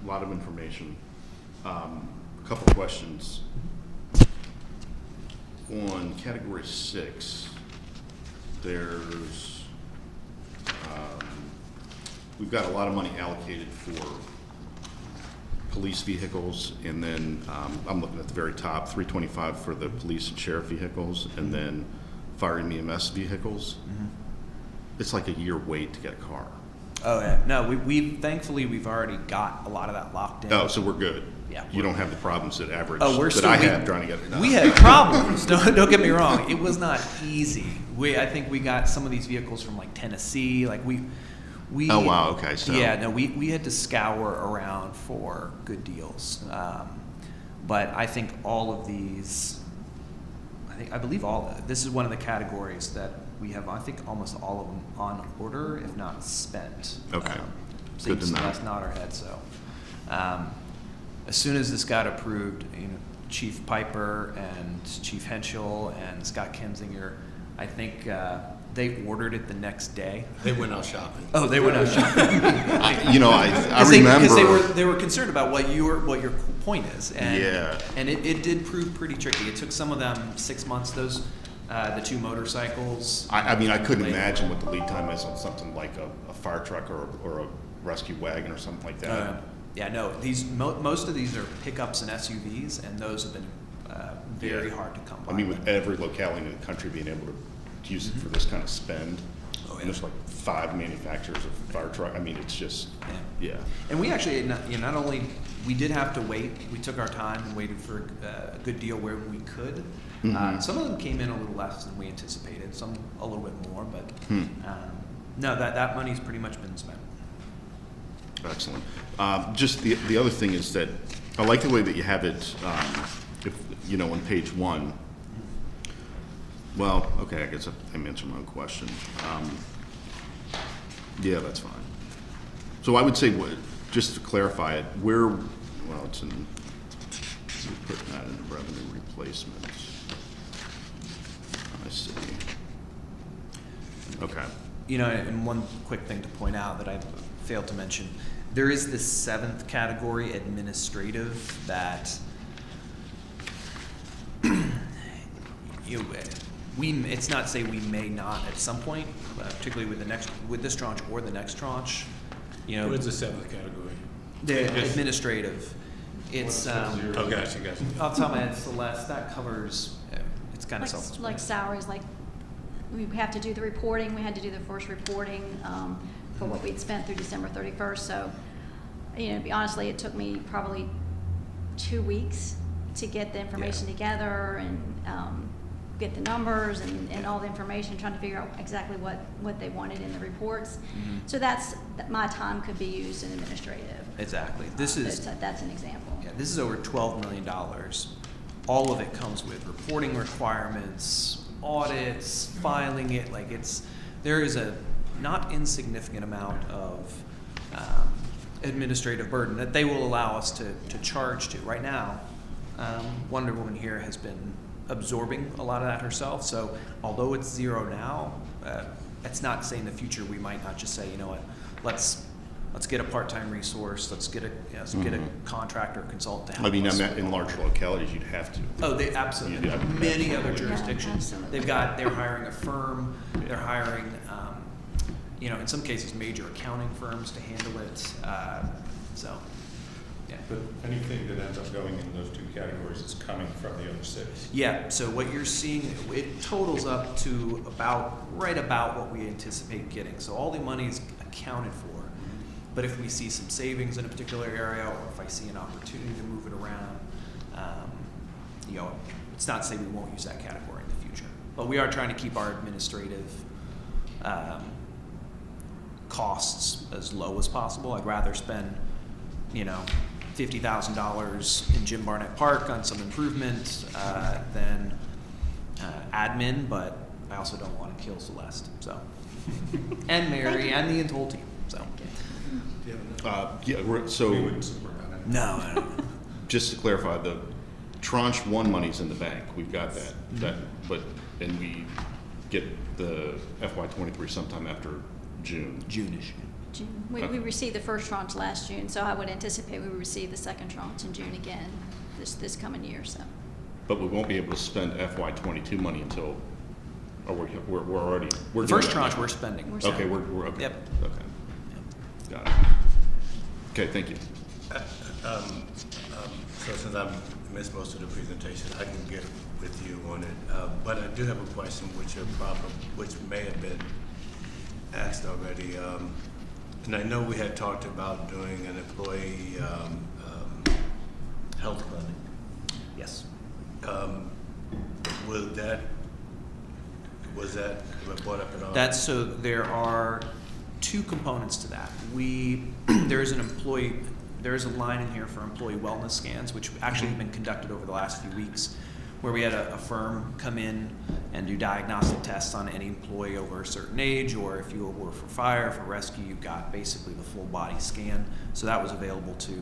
lot of information. A couple questions. On category 6, there's we've got a lot of money allocated for police vehicles, and then I'm looking at the very top, $325 for the police and sheriff vehicles, and then fire and EMS vehicles, it's like a year wait to get a car. Oh, yeah. No, we thankfully, we've already got a lot of that locked in. Oh, so we're good. Yeah. You don't have the problems that average Oh, that I have trying to get it. We had problems. Don't get me wrong. It was not easy. I think we got some of these vehicles from like Tennessee. Like we. Oh wow. Okay. So Yeah. No, we had to scour around for good deals. But I think all of these. I believe this is one of the categories that we have. I think almost all of them on order, if not spent. Okay. So Good to know. Let's nod our head. So. As soon as this got approved, Chief Piper and Chief Henschel and Scott Kinzinger, I think they ordered it the next day. They went out shopping. Oh, they went out shopping. I remember because they were concerned about what your point is, and Yeah. and it did prove pretty tricky. It took some of them 6 months. Those the 2 motorcycles. I mean, I couldn't Later. imagine what the lead time is on something like a fire truck or a rescue wagon or something like that. Yeah, no. These most of these are pickups and SUVs, and those have been very Yeah. hard to come by. I mean, with every locality in the country being able to use it for this kind of spend, Oh, yeah. and there's like 5 manufacturers of fire truck. I mean, it's just, yeah. And we actually, not only, we did have to wait, we took our time and waited for a good deal where we could. Some of them came in a little less than we anticipated, some a little bit more, but no, that money's pretty much been spent. Excellent. Just the other thing is that I like the way that you have it, on page 1. Well, okay, I guess I'm answering my own question. Yeah, that's fine. So I would say, just to clarify it, it's in, we're putting that in revenue replacement. I see. Okay. And one quick thing to point out that I failed to mention, there is this 7th category, administrative, that it's not to say we may not at some point, particularly with this tranche or the next tranche. What is the 7th category? The administrative. It's Oh, gotcha. off the top of my head, Celeste, that covers. It's kind of Like self-explanatory. salaries, like we have to do the reporting, we had to do the first reporting for what we'd spent through December 31st. So, to be honestly, it took me probably 2 weeks to get the information together and get the numbers and all the information, trying to figure out exactly what they wanted in the reports. So my time could be used in administrative. Exactly. That's an example. Yeah, this is over $12 million. All of it comes with reporting requirements, audits, filing it. There is a not insignificant amount of administrative burden that they will allow us to charge to. Right now, Wonder Woman here has been absorbing a lot of that herself. So although it's 0 now, it's not to say in the future we might not just say, you know what, let's get a part-time resource, let's get a contractor or consultant to help I mean, us. in large localities, you'd have to. Oh, they absolutely. Yeah. Many other Yeah, jurisdictions, absolutely. they're hiring a firm. They're hiring, in some cases, major accounting firms to handle it. So, yeah. But anything that ends up going in those 2 categories is coming from the other 6. Yeah. So what you're seeing, it totals up to right about what we anticipate getting. So all the money is accounted for. But if we see some savings in a particular area, or if I see an opportunity to move it around, it's not to say we won't use that category in the future. But we are trying to keep our administrative costs as low as possible. I'd rather spend, $50,000 in Jim Barnett Park on some improvement than admin, but I also don't want to kill Celeste. So, and Mary and the whole team. So. So We wouldn't support that. No. just to clarify, the tranche 1 money's in the bank. We've got that. And we get the FY23 sometime after June. June-ish. June. We received the first tranche last June, so I would anticipate we would receive the second tranche in June again this coming year. So. But we won't be able to spend FY22 money until, or we're already. The first tranche we're spending. Okay, we're okay. Yep. Okay. Got it. Okay, thank you. So since I'm missed most of the presentation. I can get with you on it. But I do have a question which may have been asked already. And I know we had talked about doing an employee health clinic. Yes. Was that brought up at all? So there are two components to that. There is a line in here for employee wellness scans, which actually have been conducted over the last few weeks, where we had a firm come in and do diagnostic tests on any employee over a certain age, or if you were for fire, for rescue, you got basically the full body scan. So that was available to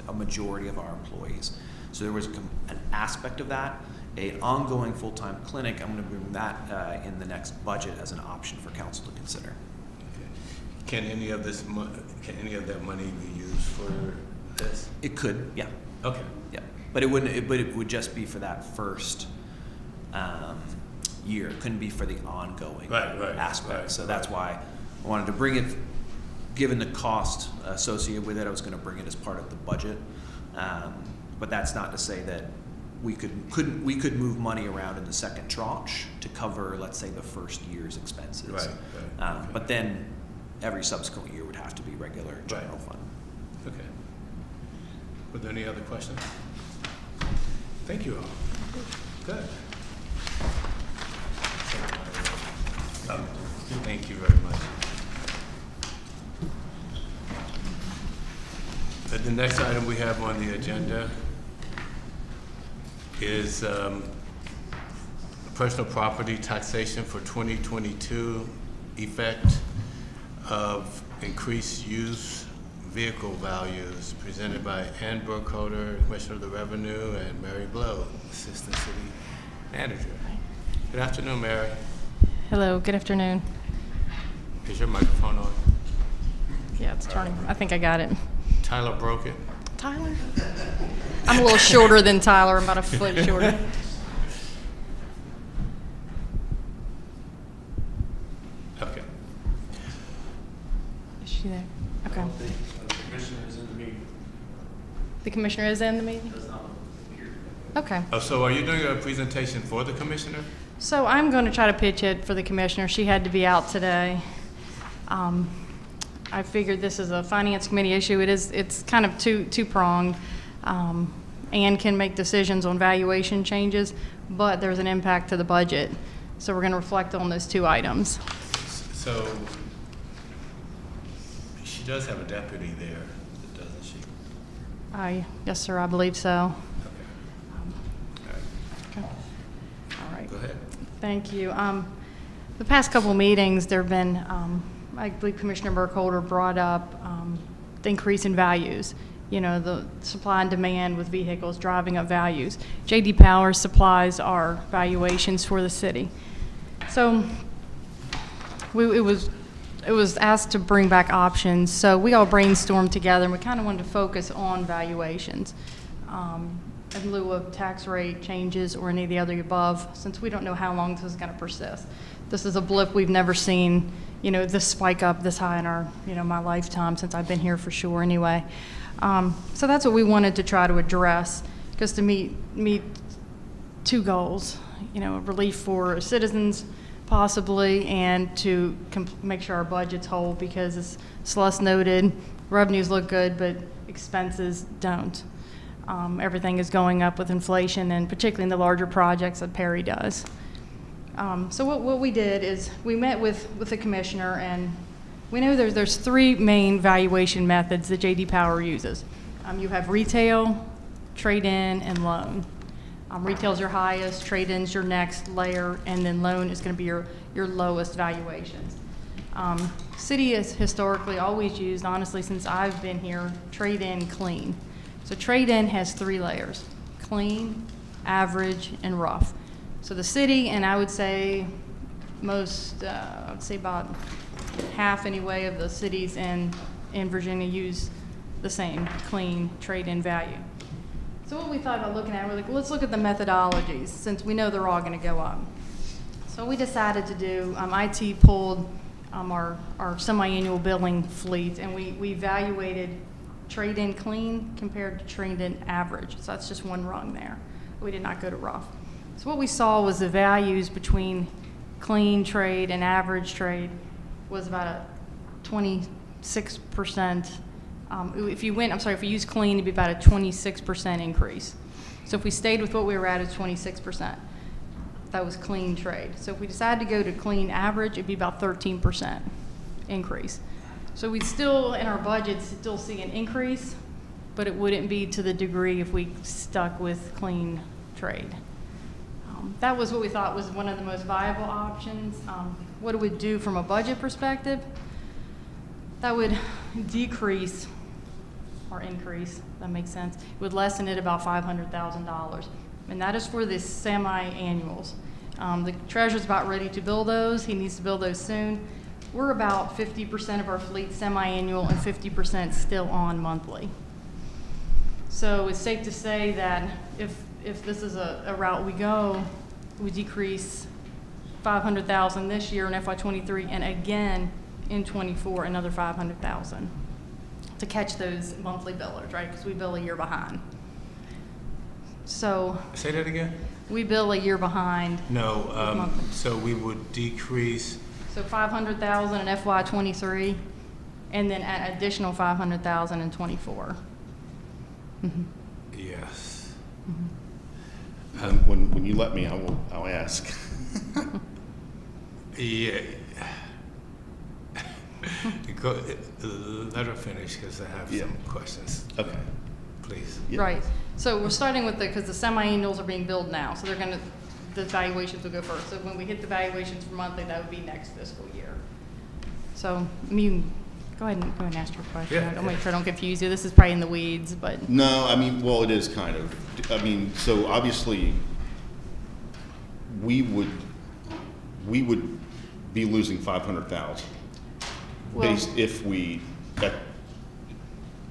a majority of our employees. So there was an aspect of that. An ongoing full-time clinic, I'm going to bring that in the next budget as an option for council to consider. Okay. Can any of that money be used for this? It could, yeah. Okay. Yeah, but it wouldn't. But it would just be for that first year. It couldn't be for the ongoing aspect. Right, so that's why I wanted to bring it. Given the cost associated with it, I was going to bring it as part of the budget. But that's not to say that we could move money around in the second tranche to cover, let's say, the first year's expenses. Right. Okay. But then every subsequent year would have to be regular general fund. Okay. Were there any other questions? Thank you all. Good. Thank you very much. The next item we have on the agenda is personal property taxation for 2022, effect of increased use vehicle values, presented by Ann Burkholder, Commissioner of the Revenue, and Mary Blow, Assistant City Manager. Good afternoon, Mary. Hello, good afternoon. Is your microphone on? Yeah, it's turning. I think I got it. Tyler broke it. Tyler? I'm a little shorter than Tyler. I'm about a foot shorter. Okay. Is she there? Okay. The commissioner is in the meeting. The commissioner is in the meeting? Okay. Oh, so are you doing a presentation for the commissioner? So I'm going to try to pitch it for the commissioner. She had to be out today. I figured this is a finance committee issue. It's kind of two-pronged. Ann can make decisions on valuation changes, but there's an impact to the budget. So we're going to reflect on those two items. So she does have a deputy there, doesn't she? Yes, sir, I believe so. Okay. Okay. All right. Go ahead. Thank you. The past couple meetings, there have been, I believe Commissioner Burkholder brought up the increase in values. You know, the supply and demand with vehicles driving up values. J.D. Power supplies our valuations for the city. So it was asked to bring back options. So we all brainstormed together, and we kind of wanted to focus on valuations. In lieu of tax rate changes or any of the other above, since we don't know how long this is going to persist. This is a blip we've never seen, you know, this spike up this high in our, you know, my lifetime since I've been here for sure anyway. So that's what we wanted to try to address, because to meet two goals, you know, relief for citizens possibly, and to make sure our budget's whole, because as Celeste noted, revenues look good, but expenses don't. Everything is going up with inflation, and particularly in the larger projects that Perry does. So what we did is we met with the commissioner, and we know there's three main valuation methods that J.D. Power uses. You have retail, trade-in, and loan. Retail's your highest, trade-in's your next layer, and then loan is going to be your lowest valuations. City has historically always used, honestly, since I've been here, trade-in, clean. So trade-in has three layers: clean, average, and rough. So the city, and I would say most, I'd say about half anyway of the cities in Virginia use the same clean trade-in value. So what we thought about looking at, we're like, let's look at the methodologies, since we know they're all going to go up. So we decided to do, IT pulled our semi-annual billing fleet, and we evaluated trade-in clean compared to trade-in average. So that's just one rung there. We did not go to rough. So what we saw was the values between clean trade and average trade was about a 26%. If you use clean, it'd be about a 26% increase. So if we stayed with what we were at, it's 26%. That was clean trade. So if we decided to go to clean average, it'd be about 13% increase. So we'd still, in our budgets, still see an increase, but it wouldn't be to the degree if we stuck with clean trade. That was what we thought was one of the most viable options. What it would do from a budget perspective, that would decrease or increase, that makes sense. It would lessen it about $500,000. And that is for the semi-annuals. The treasurer's about ready to bill those. He needs to bill those soon. We're about 50% of our fleet semi-annual and 50% still on monthly. So it's safe to say that if this is a route we go, we decrease $500,000 this year in FY23, and again in '24 another $500,000 to catch those monthly billers, right? Because we bill a year behind. So Say that again? we bill a year behind. No, monthly. so we would decrease, So $500,000 in FY23, and then an additional $500,000 in '24. yes. When you let me, I'll ask. Yeah. Go, let her finish because I have some questions. Okay. Please. Yeah. Right. So we're starting with because the semi-annuals are being billed now, so the valuations will go first. So when we hit the valuations for monthly, that would be next fiscal year. So, I mean, go ahead and ask your question. Yeah. I'll make sure I don't confuse you. This is probably in the weeds, but. No, I mean, well, it is kind of. I mean, so obviously, we would be losing 500,000 Well, based if we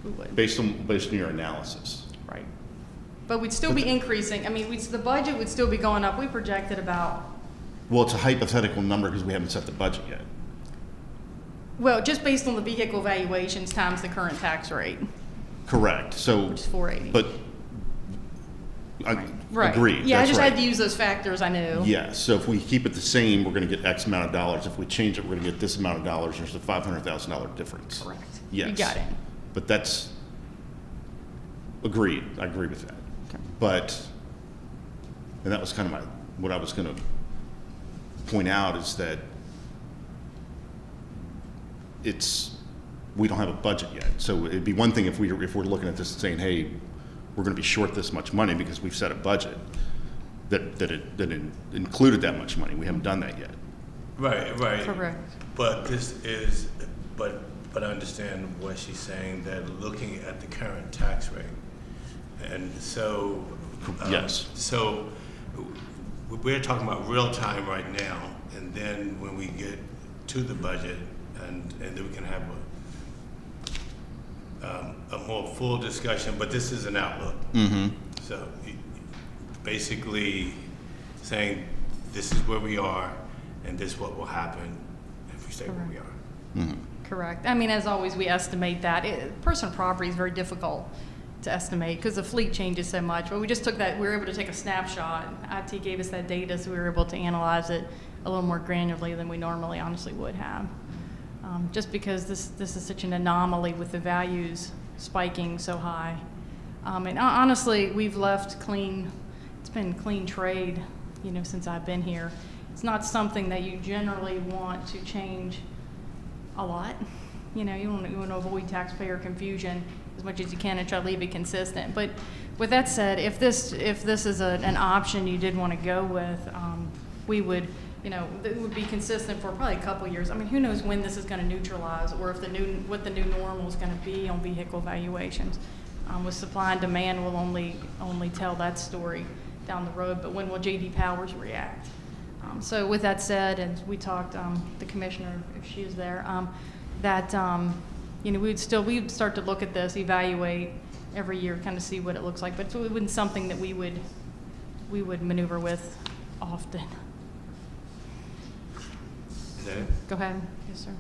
we would. based on your analysis. Right. But we'd still be increasing. I mean, the budget would still be going up. We projected about, Well, it's a hypothetical number because we haven't set the budget yet. well, just based on the vehicle valuations times the current tax rate, Correct. So, which is 480. but I Right. agreed. Yeah, I That's just right. had to use those factors I knew. Yes, so if we keep it the same, we're gonna get X amount of dollars. If we change it, we're gonna get this amount of dollars. There's a $500,000 difference. Correct. Yes. You got it. But that's, agreed, I agree with that. Okay. But, and that was kind of what I was gonna point out is that we don't have a budget yet. So it'd be one thing if we're looking at this and saying, hey, we're gonna be short this much money because we've set a budget that included that much money. We haven't done that yet. Right, right. Correct. But this is, but I understand what she's saying, that looking at the current tax rate. And so. Yes. So we're talking about real time right now, and then when we get to the budget, and then we can have a more full discussion, but this is an outlook. Mm-hmm. So basically saying this is where we are and this is what will happen if we stay where we are. Mm-hmm. Correct. I mean, as always, we estimate that. Personal property is very difficult to estimate because the fleet changes so much. But we just took that, we were able to take a snapshot. IT gave us that data, so we were able to analyze it a little more granularly than we normally honestly would have. Just because this is such an anomaly with the values spiking so high. And honestly, we've left clean, it's been clean trade, since I've been here. It's not something that you generally want to change a lot. You want to avoid taxpayer confusion as much as you can and try to leave it consistent. But with that said, if this is an option you did want to go with, we would, it would be consistent for probably a couple years. I mean, who knows when this is going to neutralize, or if what the new normal is going to be on vehicle valuations. With supply and demand, we'll only tell that story down the road. But when will J.D. Powers react? So with that said, and we talked, the commissioner, if she is there, that we'd start to look at this, evaluate every year, kind of see what it looks like. But it wasn't something that we would maneuver with often. Is that it? Go ahead. Yes, sir.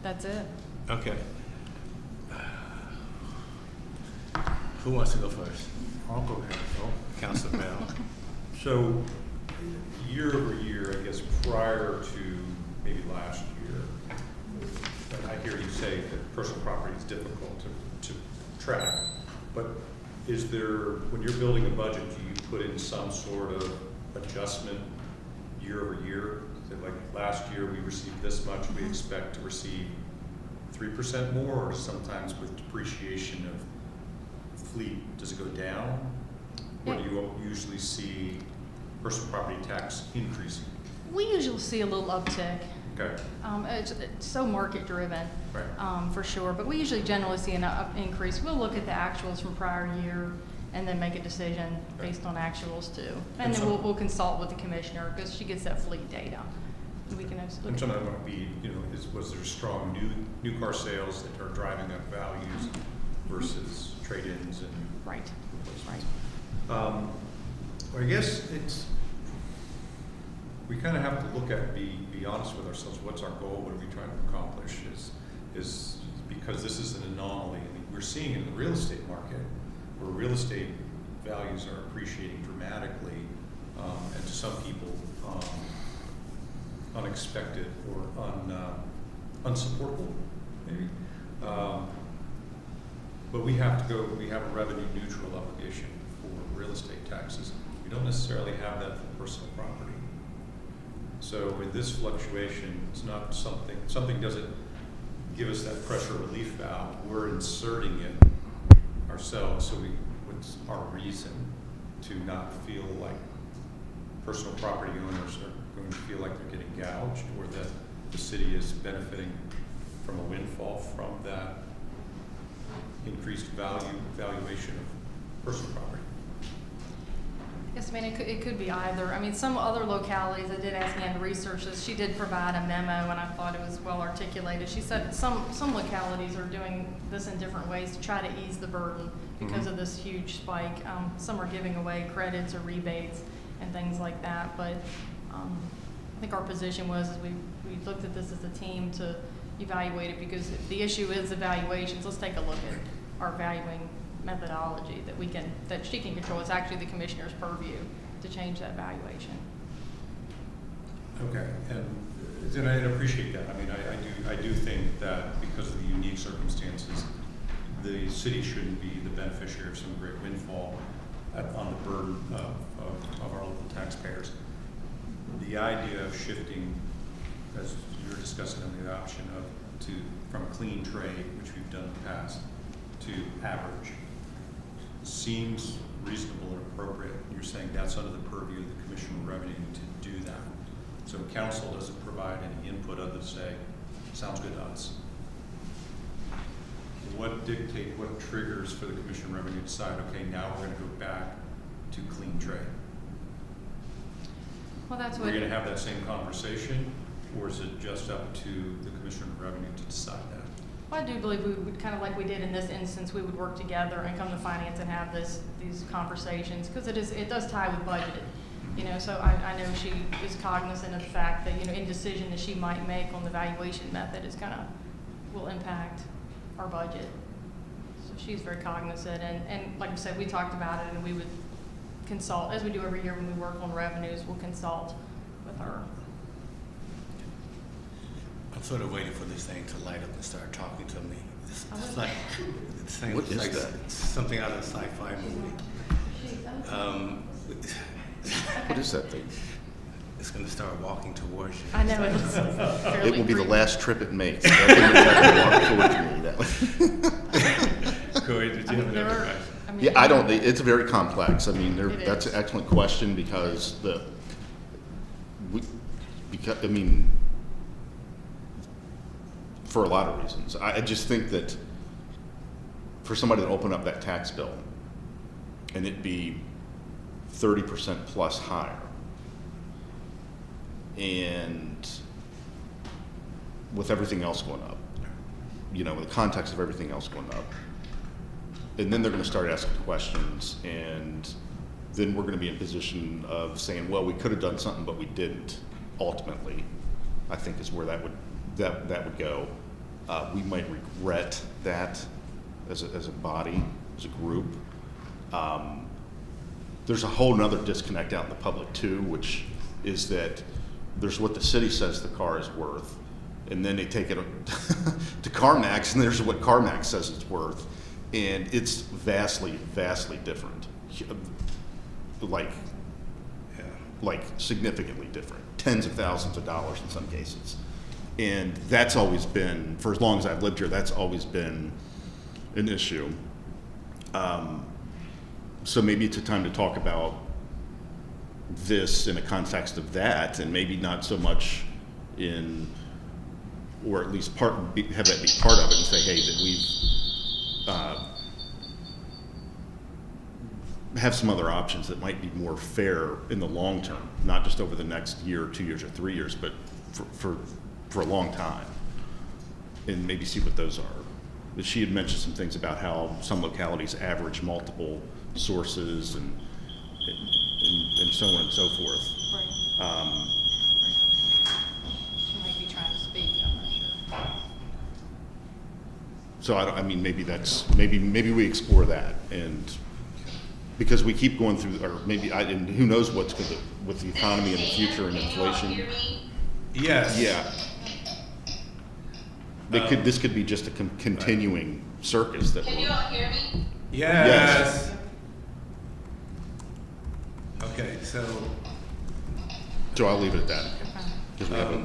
That's it. Okay. Who wants to go first? I'll go ahead, Bill. Councilor Bell. So, year over year, I guess prior to maybe last year, and I hear you say that personal property is difficult to track, but is there, when you're building a budget, do you put in some sort of adjustment year over year? Say like last year we received this much, we expect to receive 3% more, or sometimes with depreciation of fleet, does it go down? Or do you usually see personal property tax increasing? We usually see a little uptick. Okay. It's so market driven, Right. for sure. But we usually generally see an increase. We'll look at the actuals from prior year and then make a decision based on actuals too. And then we'll consult with the commissioner because she gets that fleet data. We can look And some of that might be, was there strong new car sales that are driving up values versus trade-ins and right. replacements? Well, I guess we kind of have to look at, be honest with ourselves. What's our goal? What are we trying to accomplish? Is because this is an anomaly. We're seeing in the real estate market where real estate values are appreciating dramatically, and to some people, unexpected or unsupportable, maybe. But we have a revenue neutral obligation for real estate taxes. We don't necessarily have that for personal property. So with this fluctuation, it's not something doesn't give us that pressure relief valve. We're inserting it ourselves. So what's our reason to not feel like personal property owners are going to feel like they're getting gouged, or that the city is benefiting from a windfall from that increased valuation of personal property? Yes, I mean, it could be either. I mean, some other localities, I did ask Ann to research this. She did provide a memo, and I thought it was well articulated. She said some localities are doing this in different ways to try to ease the burden because of this huge spike. Some are giving away credits or rebates and things like that. But I think our position was we looked at this as a team to evaluate it, because if the issue is evaluations, let's take a look at our valuing methodology that she can control. It's actually the commissioner's purview to change that valuation. Okay, and I appreciate that. I mean, I do think that because of the unique circumstances, the city shouldn't be the beneficiary of some great windfall on the burden of our local taxpayers. The idea of shifting, as you're discussing, on the option from a clean trade, which we've done in the past, to average, seems reasonable and appropriate. You're saying that's under the purview of the Commission on Revenue to do that. So council doesn't provide any input other than say, sounds good to us. What triggers for the Commission on Revenue to decide, okay, now we're going to go back to clean trade? Well, that's what We're going to have that same conversation, or is it just up to the Commissioner of Revenue to decide that? Well, I do believe we would, kind of like we did in this instance, we would work together and come to finance and have these conversations, because it does tie with budget. So I know she is cognizant of the fact that, any decision that she might make on the valuation method will impact our budget. So she's very cognizant, and like I said, we talked about it, and we would consult, as we do every year when we work on revenues, we'll consult with her. I'm sort of waiting for this thing to light up and start talking to me. It's like, What is like that? something out of a sci-fi movie. What is that thing? It's going to start walking towards you. I know it's fairly It will be the creepy. last trip it makes. That thing will walk towards me. Corey, did you have another question? Yeah, I don't, it's very complex. I mean, It that's is. an excellent question, because for a lot of reasons. I just think that for somebody to open up that tax bill and it be 30% plus higher, and with everything else going up, with the context of everything else going up, and then they're going to start asking questions, and then we're going to be in a position of saying, well, we could have done something, but we didn't. Ultimately, I think is where that would go. We might regret that as a body, as a group, There's a whole nother disconnect out in the public too, which is that there's what the city says the car is worth, and then they take it to CarMax, and there's what CarMax says it's worth, and it's vastly, vastly different. Like significantly different, tens of thousands of dollars in some cases. And that's always been, for as long as I've lived here, that's always been an issue. So maybe it's a time to talk about this in a context of that, and maybe not so much in, or at least have that be part of it, and say, hey, that we've have some other options that might be more fair in the long term, not just over the next year or 2 years or 3 years, but for a long time, and maybe see what those are. But she had mentioned some things about how some localities average multiple sources and so on and so forth. Right. She might be trying to speak, I'm not sure. So I mean, maybe maybe we explore that, and because we keep going through, or maybe and who knows what's good with the economy in the future and inflation. Yes. Yeah. This could be just a continuing circus that. Can you all hear me? Yes. Okay, so I'll leave it at that. 'Cause we have a,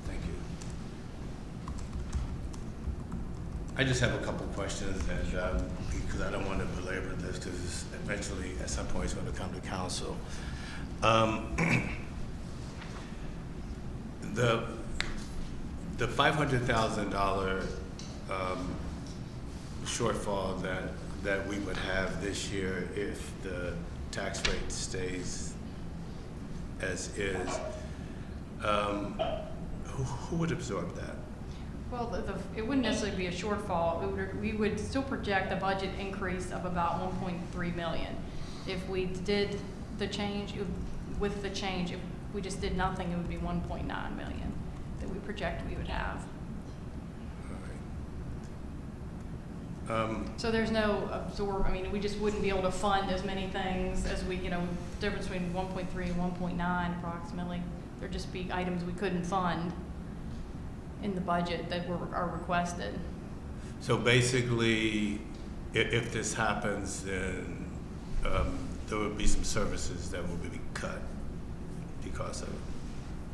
thank you. I just have a couple questions, and because I don't want to belabor this, because eventually, at some point, it's going to come to council. The $500,000 shortfall that we would have this year if the tax rate stays as is, who would absorb that? Well, it wouldn't necessarily be a shortfall. We would still project a budget increase of about 1.3 million. If we did the change, if we just did nothing, it would be 1.9 million that we project we would have. So there's no we just wouldn't be able to fund as many things as difference between 1.3 and 1.9 approximately. There'd just be items we couldn't fund in the budget that are requested. So basically, if this happens, then there would be some services that will be cut because of it,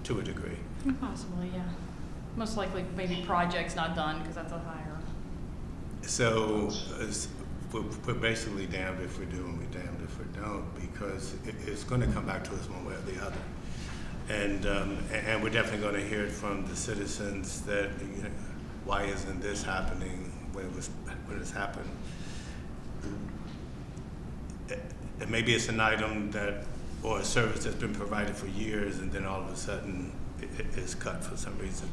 to a degree. Possibly, yeah. Most likely, maybe projects not done because that's a higher. So we're basically damned if we do and we're damned if we don't, because it's going to come back to us one way or the other. And we're definitely going to hear it from the citizens that, why isn't this happening when it's happened? And maybe it's an item or a service that's been provided for years, and then all of a sudden it is cut for some reason.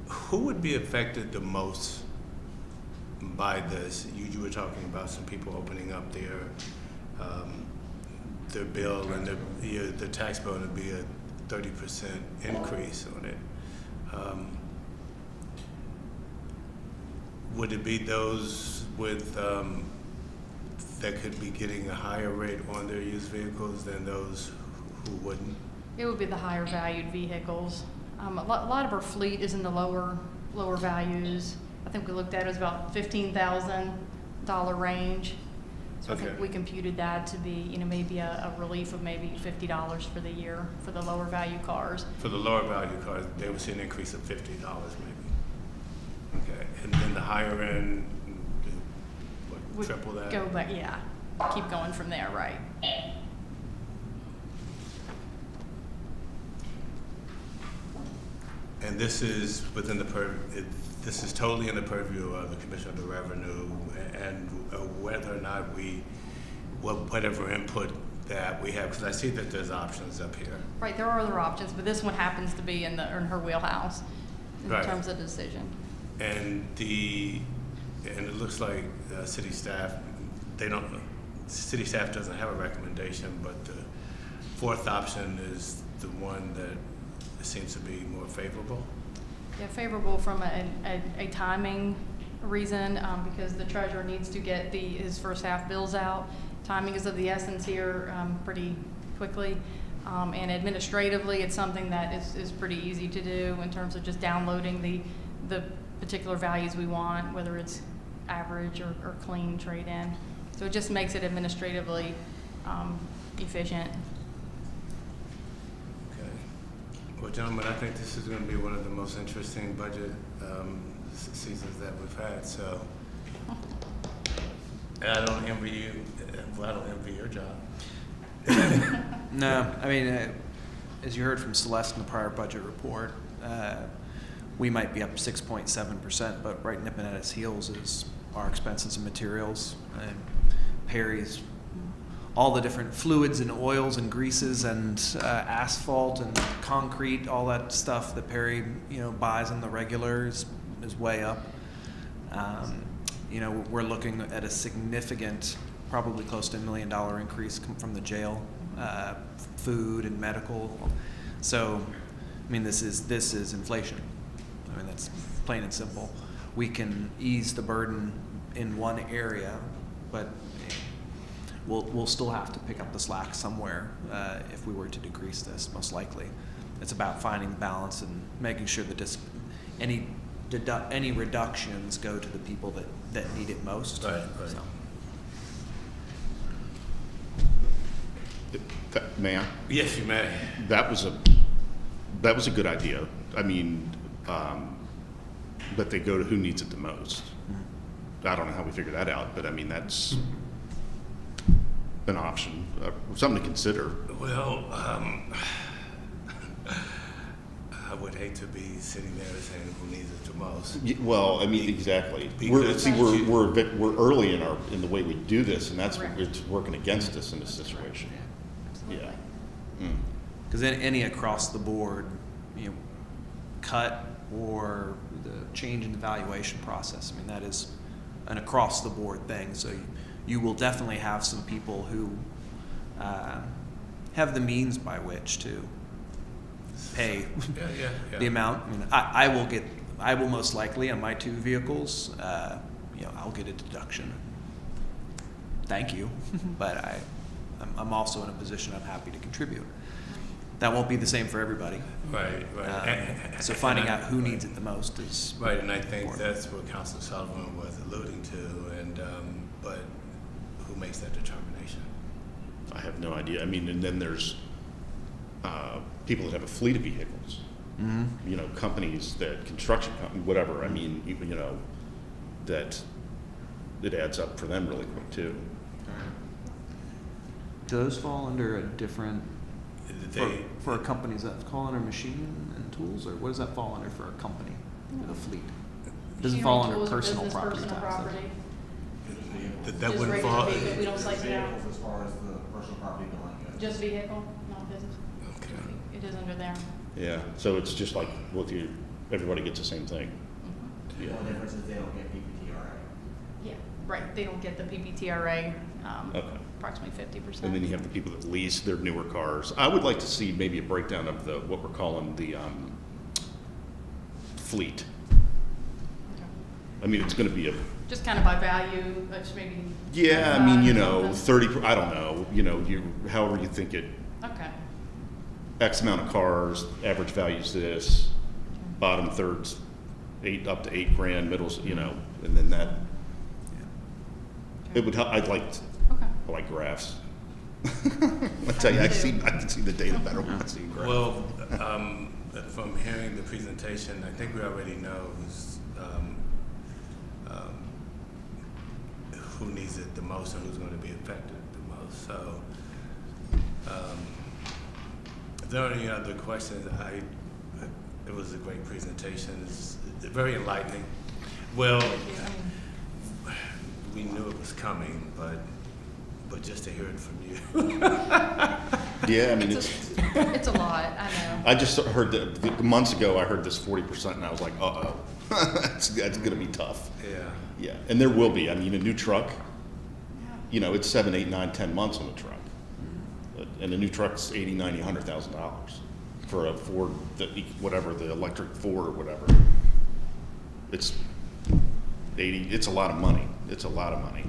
Who would be affected the most by this? You were talking about some people opening up their bill, and the tax bill would be a 30% increase on it. Would it be those with that could be getting a higher rate on their used vehicles than those who wouldn't? It would be the higher valued vehicles. A lot of our fleet is in the lower values. I think we looked at it was about $15,000 range. So Okay. I think we computed that to be, maybe a relief of maybe $50 for the year for the lower value cars. For the lower value cars, they would see an increase of $50 maybe. Okay, and then the higher end, what, Would triple that? Go back, yeah. Keep going from there, right? And this is within this is totally in the purview of the Commissioner of the Revenue, and whether or not whatever input that we have, because I see that there's options up here. Right, there are other options, but this one happens to be in her wheelhouse in Right. terms of the decision. And it looks like city staff, city staff doesn't have a recommendation, but the fourth option is the one that seems to be more favorable. Yeah, favorable from a timing reason, because the treasurer needs to get his first half bills out. Timing is of the essence here, pretty quickly. And administratively, it's something that is pretty easy to do in terms of just downloading the particular values we want, whether it's average or clean trade-in. So it just makes it administratively efficient. Okay. Well, gentlemen, I think this is going to be one of the most interesting budget seasons that we've had. So, and I don't envy you. Well, I don't envy your job. No, I mean, as you heard from Celeste in the prior budget report, we might be up 6.7%, but right nipping at its heels is our expenses and materials. And Perry's all the different fluids and oils and greases and asphalt and concrete, all that stuff that Perry, buys in the regular is way up. We're looking at a significant, probably close to $1 million increase from the jail, food and medical. So, I mean, this is inflation. I mean, that's plain and simple. We can ease the burden in one area, but we'll still have to pick up the slack somewhere if we were to decrease this, most likely. It's about finding the balance and making sure that any reductions go to the people that need it most. Right. So. May I? Yes, you may. That was a good idea. I mean, but they go to who needs it the most. I don't know how we figure that out, but I mean, that's an option, something to consider. Well, I would hate to be sitting there saying who needs it the most. Well, I mean, exactly. Because We're early in the way we do this, and that's Correct. it's working against us in this situation. Absolutely. Yeah. Mm. Because any across the board, cut or the change in the valuation process, I mean, that is an across the board thing. So you will definitely have some people who have the means by which to pay Yeah. the amount. I mean, I will most likely on my 2 vehicles, I'll get a deduction. Thank you, but I'm also in a position I'm happy to contribute. That won't be the same for everybody. Right. So finding out who needs it the most is Right, and I think important. that's what Councilor Sullivan was alluding to, and but who makes that determination? I have no idea. I mean, and then there's people that have a fleet of vehicles. Mm-hmm. Companies construction company, whatever. I mean, that it adds up for them really quick too. Do those fall under a different They, for a company? Does that fall under machine and tools, or what does that fall under for a company with a fleet? Does it fall under Machinery, tools, or personal business, property personal tax? property. that Just wouldn't regular fall. vehicle, we don't slice it out. Vehicles as far as the personal property billing goes. Just vehicle, not business. Okay. It is under there. Yeah. So it's just like everybody gets the same thing. The only difference is they don't get PPTRA. Yeah, right, they don't get the PPTRA, Okay. approximately 50%. And then you have the people that lease their newer cars. I would like to see maybe a breakdown of what we're calling the fleet. Okay. I mean, it's going to be a Just kind of by value, which maybe. yeah. I mean, 25, 30. I don't know. However you think it. Okay, X amount of cars. Average value's this. Bottom thirds, up to $8 grand. Middles, and then that. It would help. okay. I like graphs. I tell you, I can see the data better when I see graphs. Well, from hearing the presentation, I think we already know who needs it the most and who's going to be affected the most. So, if there are any other questions, it was a great presentation. It's very enlightening. Well, we knew it was coming, but just to hear it from you. Yeah, I mean, It's a lot, I know. I just heard that months ago. I heard this 40%, and I was like, uh-oh, that's going to be tough. Yeah. Yeah, and there will be. I mean, a new truck. It's 7, 8, 9, 10 months on a truck, and a new truck's $80,000, $90,000, $100,000. for a Ford, whatever, the electric Ford or whatever. It's 80, it's a lot of money. It's a lot of money.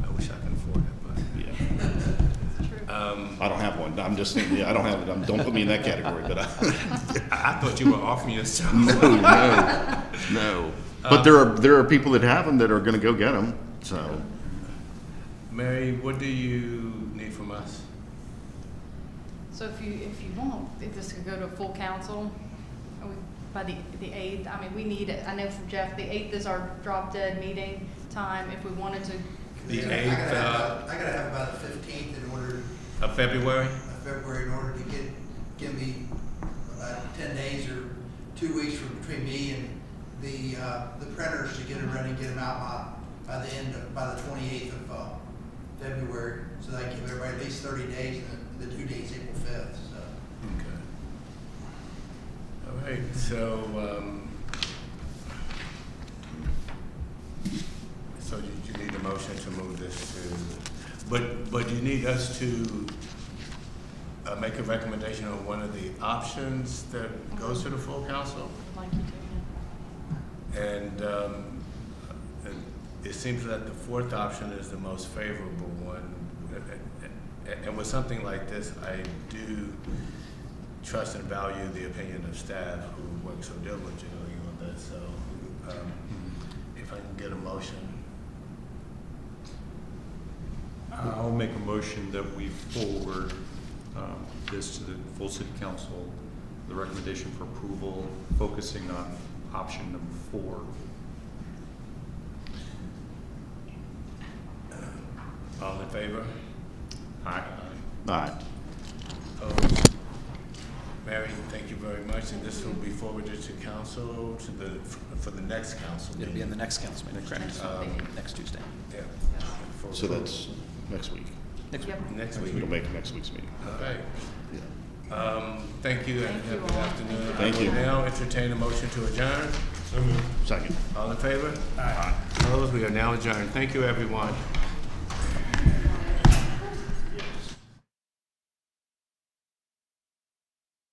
I wish I could afford it, but. Yeah. I don't have one. I'm just saying, yeah, I don't have it. Don't put me in that category, but I thought you were offering yourself. no. But there are people that have them that are gonna go get them, so. Mary, what do you need from us? So if you want, if this could go to full council, by the 8th, I mean, we need it. I know from Jeff, the 8th is our drop dead meeting time. If we wanted to, The I 8th gotta have about the 15th in order, of February? February, in order to give me about 10 days or 2 weeks between me and the printers to get them ready, get them out by the 28th of February, so that I give everybody at least 30 days, and the due date's April 5th, so. Okay. All right, so you need a motion to move this to, but you need us to make a recommendation on one of the options that goes to the full council? like you do, And it seems that the fourth option is the most favorable one. And with something like this, I do trust and value the opinion of staff who work so diligently on this. So if I can get a motion. I'll make a motion that we forward this to the full city council, the recommendation for approval, focusing on option number 4. All in favor? Aye. Alright. Opposed? Mary, thank you very much, and this will be forwarded to council for the next council It'll be meeting. in the next council meeting, correct? Next Tuesday. Yeah. For So approval. that's next week. Next week. We'll make next week's meeting. All right. Yeah. Thank you and Thank you happy all. afternoon. Thank I will you. now entertain a motion to adjourn. Second. All in favor? Aye. Opposed? We are now adjourned. Thank you, everyone.